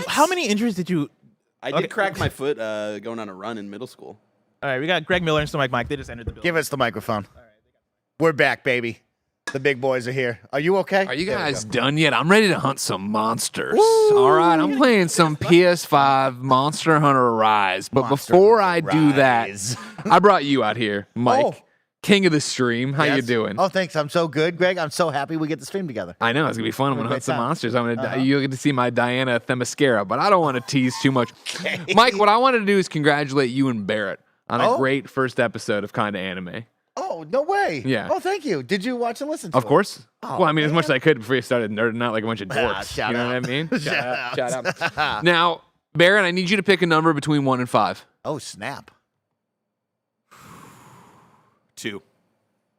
How many injuries did you? I did crack my foot going on a run in middle school. All right, we got Greg Miller and Stomach Mike. They just entered the building. Give us the microphone. We're back, baby. The big boys are here. Are you okay? Are you guys done yet? I'm ready to hunt some monsters. All right, I'm playing some PS5 Monster Hunter Rise. But Monster before Hunter I do that, Rise. I brought you out here, Mike, Oh. king of the stream. How you Yes. doing? Oh, thanks. I'm so good, Greg. I'm so happy we get to stream together. I know it's gonna be fun. I'm gonna Great hunt some time. monsters. You'll get to see my Diana Themyscira, but I don't want to tease too much. Mike, what I wanted to do is congratulate you and Barrett on a Oh. great first episode of Kinda Anime. Oh, no way. Yeah. Oh, thank you. Did you watch and listen to Of it? course. Oh, Well, I mean, as much as man. I could before you started nerding out like a bunch of Ah, dorks. shout You know out. what I mean? Shout Shout out. Now, Barrett, I need you to pick a number between 1 and 5. Oh, snap. 2.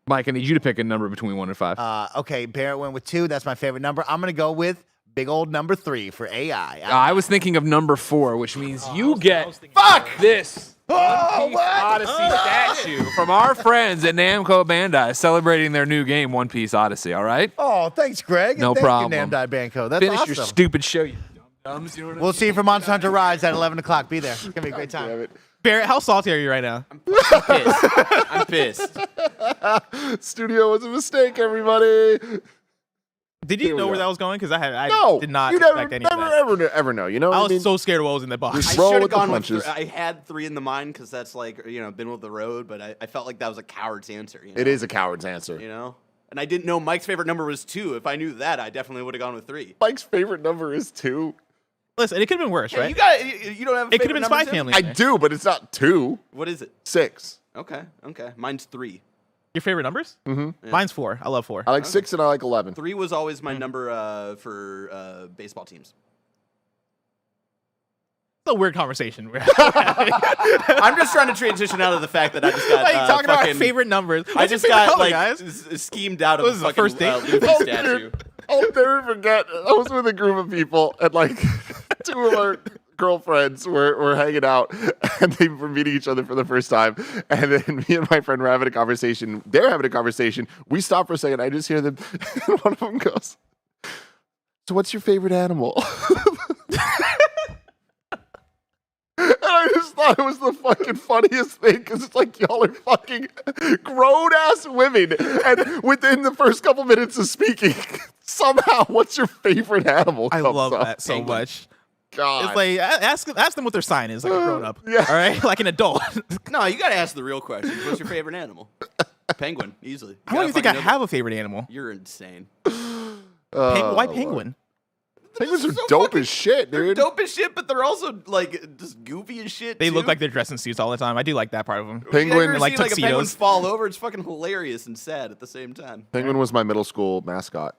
Mike, I need you to pick a number between 1 and 5. Okay, Barrett went with 2. That's my favorite number. I'm going to go with big old number 3 for AI. I was thinking of number 4, which means you get Fuck! this Oh, Piece what? Odyssey statue from our friends at Namco Bandai celebrating their new game, One Piece Odyssey. All right? Oh, thanks, Greg. No and thank problem. you, Namdai Banco. That's Finish awesome. your stupid show, you dum-dums. You know what I We'll see you for Monster Hunter Rise at 11 o'clock. Be there. It's going to be a great time. Damn it. Barrett, how salty are you right now? I'm pissed. Studio was a mistake, everybody. Did Here you we know where go. that was going? Because I No, did not you expect any of that. ever know. You know, I what was mean? so scared of what was in that box. Just I roll should have with the gone with. punches. I had 3 in the mind because that's like been with the road, but I felt like that was a coward's answer. You know? It is a coward's answer. You know, and I didn't know Mike's favorite number was 2. If I knew that, I definitely would have gone with 3. Mike's favorite number is 2. Listen, it could have been worse, right? You don't have. A It could have favorite been number, Spy Tim? Family. I do, but it's not 2. What is it? 6. Okay. Mine's 3. Your favorite numbers? Mm-hmm. Mine's 4. I love 4. I like 6 and I like 11. 3 was always my number for baseball teams. It's a weird conversation. I'm just trying to transition out of the fact that I just got like talking about our fucking- favorite numbers. I What's your just favorite got color, like guys? schemed out of What a is it, the fucking first date? Luffy Oh, statue. dude. I'll never forget. I was with a group of people, and like 2 of our girlfriends were hanging out, and they were meeting each other for the first time. And then me and my friend were having a conversation. They're having a conversation. We stop for a second. I just hear them. And one of them goes, "So, what's your favorite animal?" And I just thought it was the fucking funniest thing because it's like y'all are fucking grown ass women, and within the first couple minutes of speaking, somehow, what's your favorite animal? I comes love up. that so much. God, It's like ask them what their sign is, like a grown up. Yeah. All right, like an adult. No, you gotta ask the real question. What's your favorite animal? Penguin, easily. I don't even think I have a favorite animal. You're insane. Why penguin? Penguins are so dope fucking- as shit, They're dude. dope as shit, but they're also like just goofy as shit. They too. look like they're dressed in suits all the time. I do like that part of them. Penguin- You ever like seen, like a penguin tuxedos. fall over? It's fucking hilarious and sad at the same time. Penguin was my middle school mascot.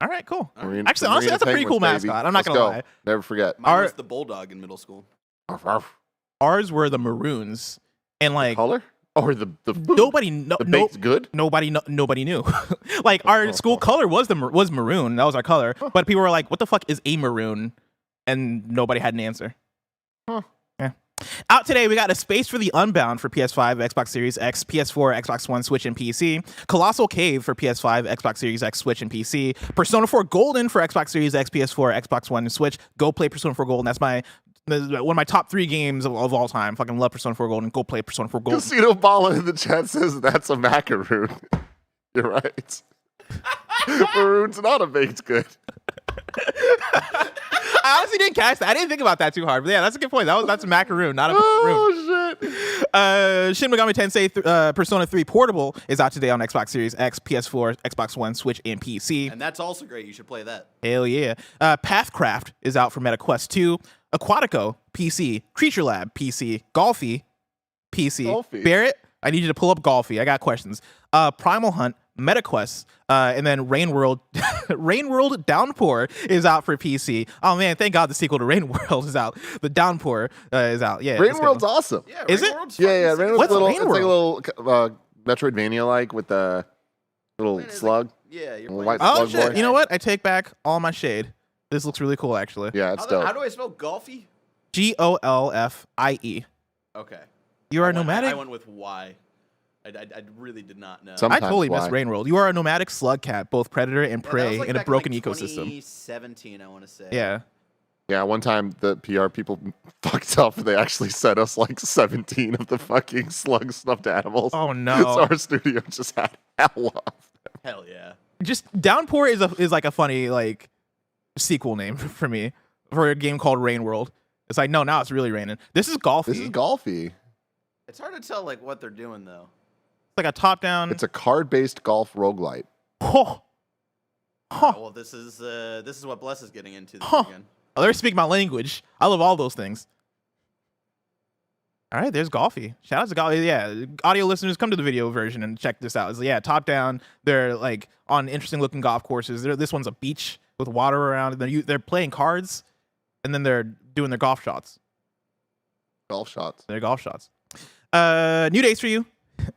All right, cool. Marine- Actually, the honestly, Marine that's a pretty cool Penguins, baby. mascot. I'm not Let's gonna go. lie. Never forget. Mine Our- was the bulldog in middle school. Arf, arf. Ours were the maroons, and like Color? Or the food. Nobody The baked's good? Nobody knew. Like our school color was maroon. That was our color. But people were like, "What the fuck is a maroon?" And nobody had an answer. Huh. Yeah. Out today, we got A Space for the Unbound for PS5, Xbox Series X, PS4, Xbox One, Switch, and PC. Colossal Cave for PS5, Xbox Series X, Switch, and PC. Persona 4 Golden for Xbox Series X, PS4, Xbox One, and Switch. Go play Persona 4 Golden. That's one of my top 3 games of all time. Fucking love Persona 4 Golden. Go play Persona 4 Golden. Casino Balla in the chat says that's a macaroon. You're right. Maroon's not a baked good. I honestly didn't catch that. I didn't think about that too hard. But yeah, that's a good point. That's a macaroon, not a maroon. Oh, shit. Shin Megami Tensei Persona 3 Portable is out today on Xbox Series X, PS4, Xbox One, Switch, and PC. And that's also great. You should play that. Hell yeah. Pathcraft is out for MetaQuest 2. Aquatico, PC. Creature Lab, PC. Golfy, PC. Golfy. Barrett, I need you to pull up Golfy. I got questions. Primal Hunt, MetaQuest, and then Rain World Downpour is out for PC. Oh man, thank God the sequel to Rain World is out. The Downpour is out. Yeah, Rain World's awesome. Yeah, Is Rain it? World's Yeah, fucking Rain sick. World's What's it's like a little Metroidvania-like with the little It's like- slug. Yeah, you're White playing. Oh Slug shit! Boy. You know what? I take back all my shade. This looks really cool, actually. Yeah, it's How dope. do I spell golfy? GOLFIE. Okay. You are I went- nomadic. I went with Y. I really did not know. I Sometimes totally why? missed Rain World. You are a nomadic slug cat, both predator and Yeah, that prey was like in a back broken like ecosystem. 2017, I want to say. Yeah. Yeah, one time the PR people fucked up. They actually sent us like 17 of the fucking slug stuffed animals. Oh So no. our studio just had hell off. Hell yeah. Just Downpour is like a funny like sequel name for me for a game called Rain World. It's like no, now it's really raining. This is Golfy. This is golfy. It's hard to tell like what they're doing though. It's like a top down. It's a card-based golf roguelite. Oh. Huh. Well, this is what Bless is getting into this Huh. weekend. Oh, they're speaking my language. I love all those things. All right, there's Golfy. Shout out to Golfy. Yeah, audio listeners, come to the video version and check this out. It's, yeah, top down. They're like on interesting looking golf courses. This one's a beach with water around. And they're playing cards, and then they're doing their golf shots. Golf shots. Their golf shots. New dates for you.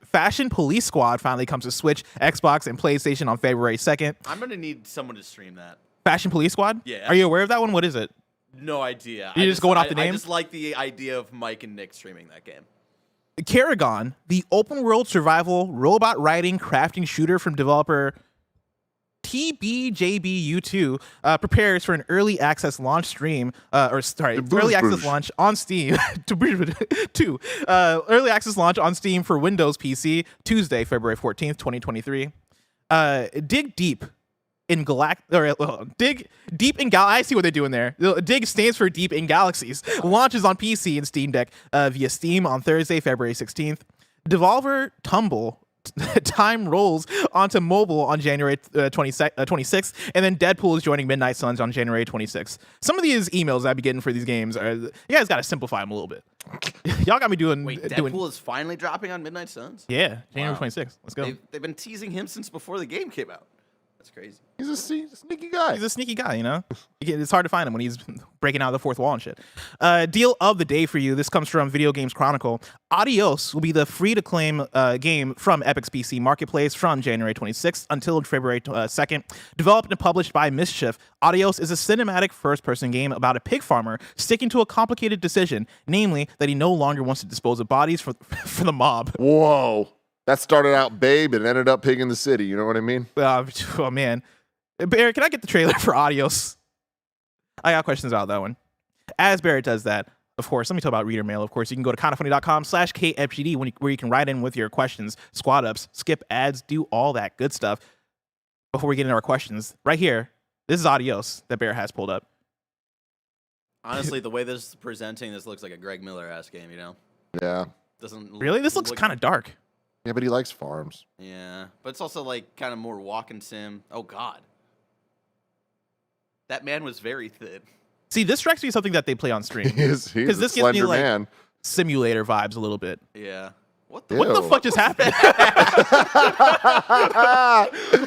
Fashion Police Squad finally comes to Switch, Xbox, and PlayStation on February 2nd. I'm gonna need someone to stream that. Fashion Police Squad? Yeah. Are you aware of that one? What is it? No idea. You're just going off the I name? just like the idea of Mike and Nick streaming that game. Karagon, the open world survival robot riding crafting shooter from developer TBJBU2 prepares for an early access launch stream, early access launch on Steam. Early access launch on Steam for Windows PC Tuesday, February 14th, 2023. Dig deep in dig deep in I see what they're doing there. Dig stands for Deep in Galaxies. Launches on PC and Steam Deck via Steam on Thursday, February 16th. Devolver Tumble Time rolls onto mobile on January 26th, and then Deadpool is joining Midnight Suns on January 26th. Some of these emails I'd be getting for these games are, you guys got to simplify them a little bit. Y'all got me doing. Wait, Deadpool is finally dropping on Midnight Suns? Yeah, January Wow. 26th. Let's go. They've been teasing him since before the game came out. That's crazy. He's a sneaky guy. He's a sneaky guy, you know? It's hard to find him when he's breaking out of the fourth wall and shit. Deal of the day for you. This comes from Video Games Chronicle. Adios will be the free-to-claim game from Epic's PC Marketplace from January 26th until February 2nd. Developed and published by Mischief, Adios is a cinematic first-person game about a pig farmer sticking to a complicated decision, namely that he no longer wants to dispose of bodies for the mob. Whoa. That started out babe and ended up pig in the city. You know what I mean? Oh, man. Barrett, can I get the trailer for Adios? I got questions about that one. As Barrett does that, of course, let me talk about reader mail. Of course, you can go to kindafunny.com/KFGD where you can write in with your questions, squad ups, skip ads, do all that good stuff. Before we get into our questions, right here, this is Adios that Barrett has pulled up. Honestly, the way this is presenting, this looks like a Greg Miller-ass game, you know? Yeah. Doesn't Really? This looks kind of dark. Yeah, but he likes farms. Yeah, but it's also like kind of more walking sim. Oh God, that man was very thin. See, this strikes me as something that they play on stream. He's Because a this gives me slender like man. simulator vibes a little bit. Yeah. What Ew. the? What the fuck just happened?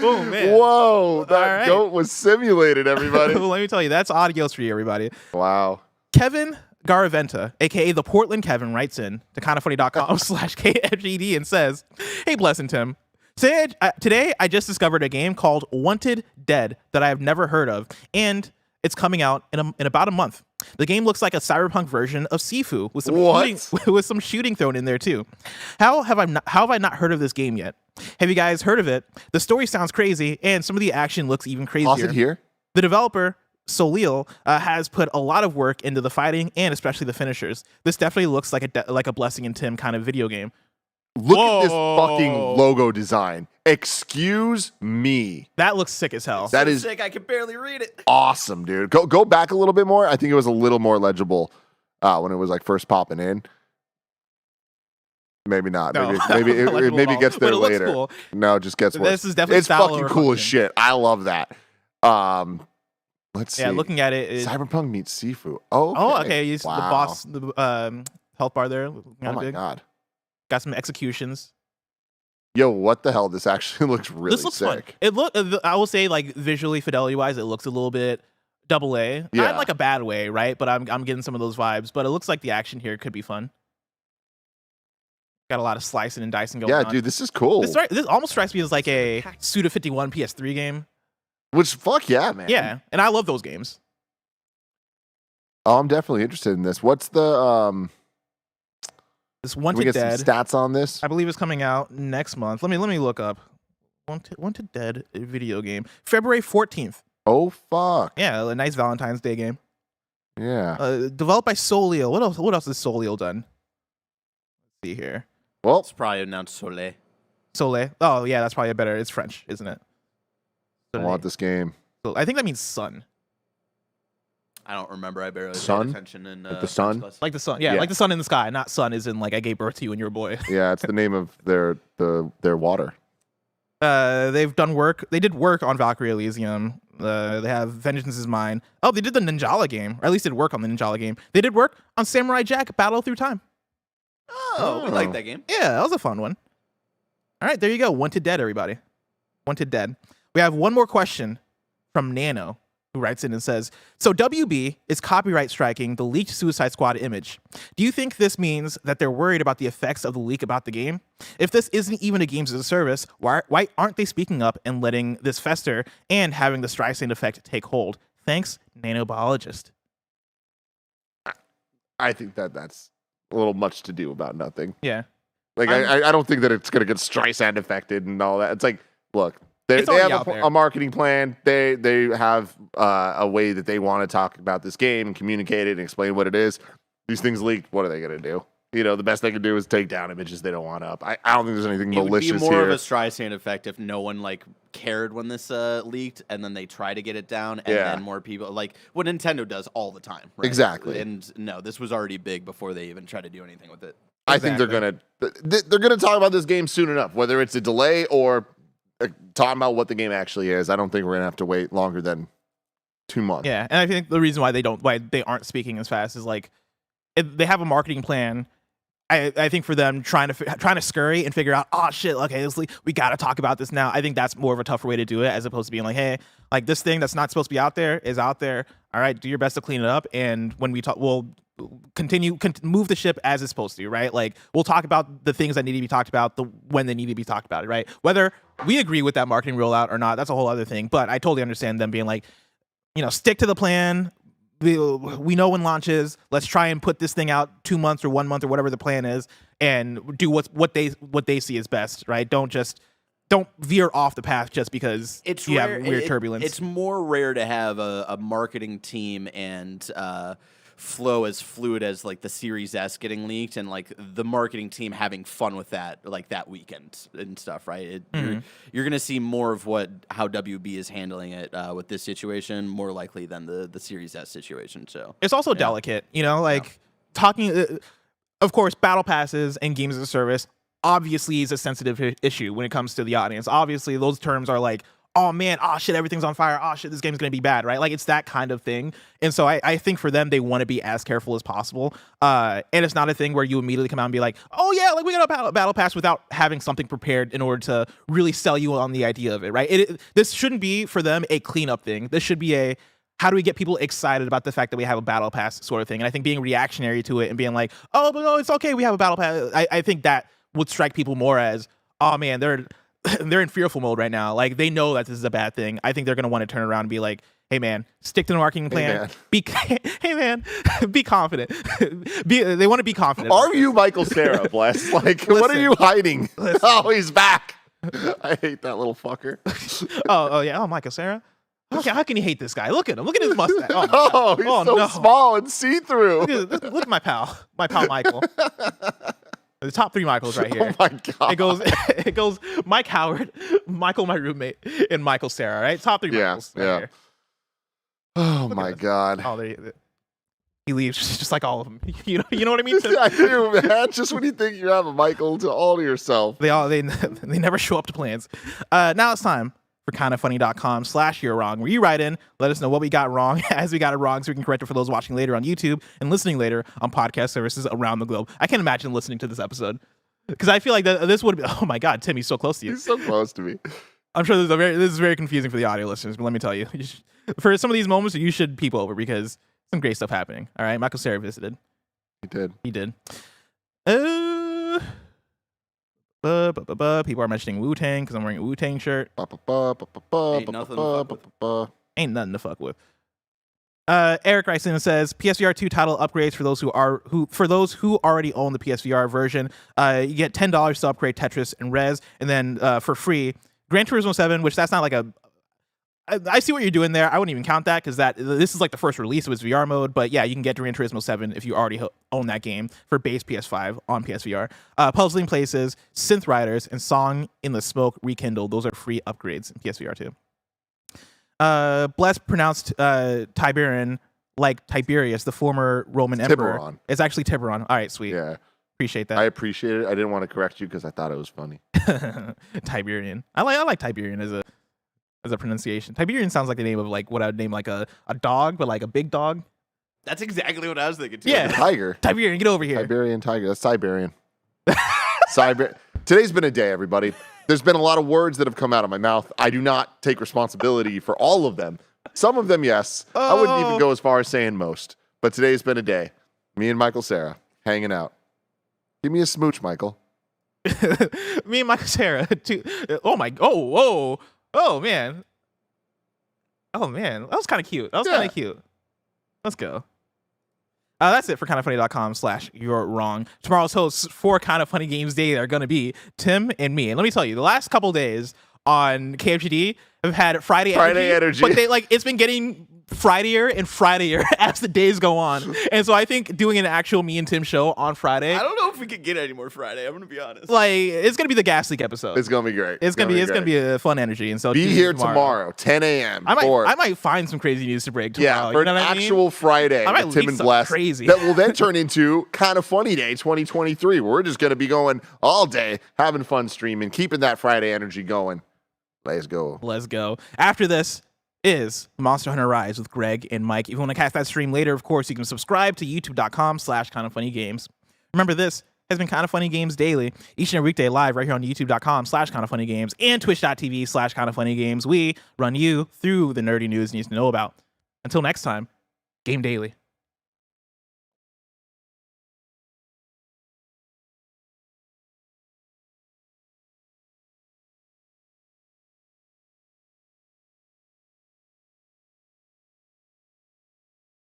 Oh, man. Whoa, that right. goat was simulated, everybody. Let me tell you, that's Adios for you, everybody. Wow. Kevin Garaventa, aka the Portland Kevin, writes in to kindafunny.com/KFGD and says, "Hey, Bless and Tim. Today, I just discovered a game called Wanted Dead that I have never heard of, and it's coming out in about a month. The game looks like a cyberpunk version of Sifu with some shooting thrown in there too. How have I not heard of this game yet? Have you guys heard of it? The story sounds crazy, and some of the action looks even crazier. Pause it here. The developer, Solil, has put a lot of work into the fighting and especially the finishers. This definitely looks like a Blessing and Tim kind of video game." Look at this fucking logo design. Excuse me. That looks sick as hell. That is sick. I can barely read it. awesome, dude. Go back a little bit more. I think it was a little more legible when it was like first popping in. Maybe not. No. Maybe it gets there But it looks later. cool. No, it just gets worse. This is definitely it's style fucking over cool as function. shit. I love that. Let's see. Yeah, looking at it. Cyberpunk meets Sifu. Oh, Oh, okay. You see the Wow. boss, the health bar there. Oh Kinda my big. god. Got some executions. Yo, what the hell? This actually looks really This looks sick. fun. I will say, like, visually, fidelity wise, it looks a little bit double A. Not Yeah. in like a bad way, right? But I'm getting some of those vibes. But it looks like the action here could be fun. Got a lot of slicing and dicing going on. Yeah, dude, this is cool. This almost strikes me as like a Suda 51 PS3 game. Which, fuck yeah, man. Yeah, and I love those games. Oh, I'm definitely interested in this. What's the This Can we Wanted get Dead, some stats on this? I believe, is coming out next month. Let me look up. Wanted Dead video game, February 14th. Oh fuck. Yeah, a nice Valentine's Day game. Yeah. Developed by Solio. What else has Solio done? Let's see here. Well, It's probably announced Soleil. Soleil. Oh yeah, that's probably a better. It's French, isn't it? I want this game. So I think that means sun. I don't remember. I barely Sun? paid attention in Like the sun? French class. Like the sun. Yeah, Yeah. like the sun in the sky. Not sun is in like I gave birth to you and you're a boy. Yeah, it's the name of their water. They've done work. They did work on Valkyrie Elysium. They have Vengeance is Mine. Oh, they did the Ninjala game, or at least did work on the Ninjala game. They did work on Samurai Jack Battle Through Time. Oh, we like that game. Yeah, that was a fun one. All right, there you go. Wanted Dead, everybody. Wanted Dead. We have one more question from Nano, who writes in and says, so WB is copyright striking the leaked Suicide Squad image. Do you think this means that they're worried about the effects of the leak about the game? If this isn't even a games as a service, why aren't they speaking up and letting this fester and having the Streisand effect take hold? Thanks, nanobiologist. I think that's a little much to do about nothing. Yeah. Like I don't think that it's gonna get Streisand affected and all that. It's like, look, they It's have already out there. a marketing plan. They have a way that they want to talk about this game and communicate it and explain what it is. These things leaked. What are they gonna do? You know, the best they can do is take down images they don't want up. I don't think there's anything It would malicious be more here. of a Streisand effect if no one like cared when this leaked, and then they try to get it down, and Yeah. then more people like what Nintendo does all the time. Right? Exactly. And no, this was already big before they even tried to do anything with it. I think they're gonna talk about this game soon enough, whether it's a delay or talking about what the game actually is. I don't think we're gonna have to wait longer than 2 months. Yeah, and I think the reason why they aren't speaking as fast is like they have a marketing plan. I think for them trying to scurry and figure out, oh shit, okay, we got to talk about this now. I think that's more of a tougher way to do it, as opposed to being like, hey, like this thing that's not supposed to be out there is out there. All right, do your best to clean it up, and when we talk, we'll move the ship as it's supposed to, right? Like we'll talk about the things that need to be talked about when they need to be talked about, right? Whether we agree with that marketing rollout or not, that's a whole other thing. But I totally understand them being like, stick to the plan. We know when launch is. Let's try and put this thing out 2 months or 1 month or whatever the plan is, and do what they see as best, right? Don't veer off the path just because you have weird turbulence. It's more rare to have a marketing team and flow as fluid as like the Series S getting leaked, and like the marketing team having fun with that like that weekend and stuff, right? You're gonna see more of how WB is handling it with this situation, more likely than the Series S situation. So it's also delicate, talking. Of course, battle passes and games as a service obviously is a sensitive issue when it comes to the audience. Obviously, those terms are like, oh man, oh shit, everything's on fire. Oh shit, this game's gonna be bad, right? Like it's that kind of thing. And so I think for them, they want to be as careful as possible. And it's not a thing where you immediately come out and be like, oh yeah, like we got a battle pass without having something prepared in order to really sell you on the idea of it, right? This shouldn't be for them a cleanup thing. This should be how do we get people excited about the fact that we have a battle pass sort of thing? And I think being reactionary to it and being like, oh, but no, it's okay, we have a battle pass. I think that would strike people more as, oh man, they're in fearful mode right now. Like they know that this is a bad thing. I think they're gonna want to turn around and be like, hey man, stick to the marketing plan. Hey man, be confident. They want to be confident. Are you Michael Cera, Bless? Like, what are you hiding? Oh, he's back. I hate that little fucker. oh yeah. Oh, Michael Cera. Okay, how can you hate this guy? Look at him. Look at his mustache. Oh, Oh, he's so no. small and see-through. Look at my pal Michael. The top 3 Michaels right here. Oh my god. It goes Mike Howard, Michael, my roommate, and Michael Cera, right? Top 3 Michaels. Right here. Oh my god. Oh, he leaves just like all of them. You know what I mean? I do, man. Just when you think you have a Michael to all to yourself. They never show up to plans. Now it's time for kindoffunny.com/you're wrong, where you write in, let us know what we got wrong as we got it wrong so we can correct it for those watching later on YouTube and listening later on podcast services around the globe. I can't imagine listening to this episode because I feel like this would be, oh my God, Tim, he's so close to you. He's so close to me. I'm sure this is very confusing for the audio listeners, but let me tell you, for some of these moments, you should peep over because some great stuff happening. All right, Michael Cera visited. He did. People are mentioning Wu-Tang because I'm wearing a Wu-Tang shirt. Ain't nothing to fuck with. Ain't nothing to fuck with. Eric writes in and says PSVR 2 title upgrades for those who already own the PSVR version. You get $10 to upgrade Tetris and Rez, and then for free Gran Turismo 7, which that's not like a. I see what you're doing there. I wouldn't even count that because this is like the first release of its VR mode. But yeah, you can get Gran Turismo 7 if you already own that game for base PS5 on PSVR. Puzzling Places, Synth Riders, and Song in the Smoke Rekindled. Those are free upgrades in PSVR 2. Bless pronounced Tiberian like Tiberius, the former Roman emperor. Tiburon. It's actually Tiburon. All right, sweet. Yeah. Appreciate that. I appreciate it. I didn't want to correct you because I thought it was funny. Tiberian. I like Tiberian as a pronunciation. Tiberian sounds like the name of like what I would name like a dog, but like a big dog. That's exactly what I was thinking too. Yeah. Tiger. Tiberian, get over here. Tiberian tiger. That's Siberian. Today's been a day, everybody. There's been a lot of words that have come out of my mouth. I do not take responsibility for all of them. Some of them, yes. I wouldn't even go as far as saying most. But today's been a day. Me and Michael Cera hanging out. Give me a smooch, Michael. Me and Michael Cera. Oh man. Oh man. That was kind of cute. Kind of cute. Let's go. That's it for kindoffunny.com/you're wrong. Tomorrow's hosts for Kind of Funny Games Day are going to be Tim and me. And let me tell you, the last couple days on KFGD have had Friday energy. But it's been getting Fridayer and Fridayer as the days go on. And so I think doing an actual me and Tim show on Friday. I don't know if we could get any more Friday. I'm gonna be honest. Like it's gonna be the Gas Leak episode. It's gonna be great. It's gonna be a fun energy. And so be here tomorrow 10 a.m. I might find some crazy news to break tomorrow. Yeah, for an actual Friday with Tim and Bless. Crazy. That will then turn into Kind of Funny Day 2023. Where we're just gonna be going all day, having fun streaming, keeping that Friday energy going. Let's go. After this is Monster Hunter Rise with Greg and Mike. If you want to catch that stream later, of course, you can subscribe to youtube.com/kindoffunnygames. Remember, this has been Kind of Funny Games Daily, each and every weekday live right here on youtube.com/kindoffunnygames and twitch.tv/kindoffunnygames. We run you through the nerdy news you need to know about. Until next time, game daily.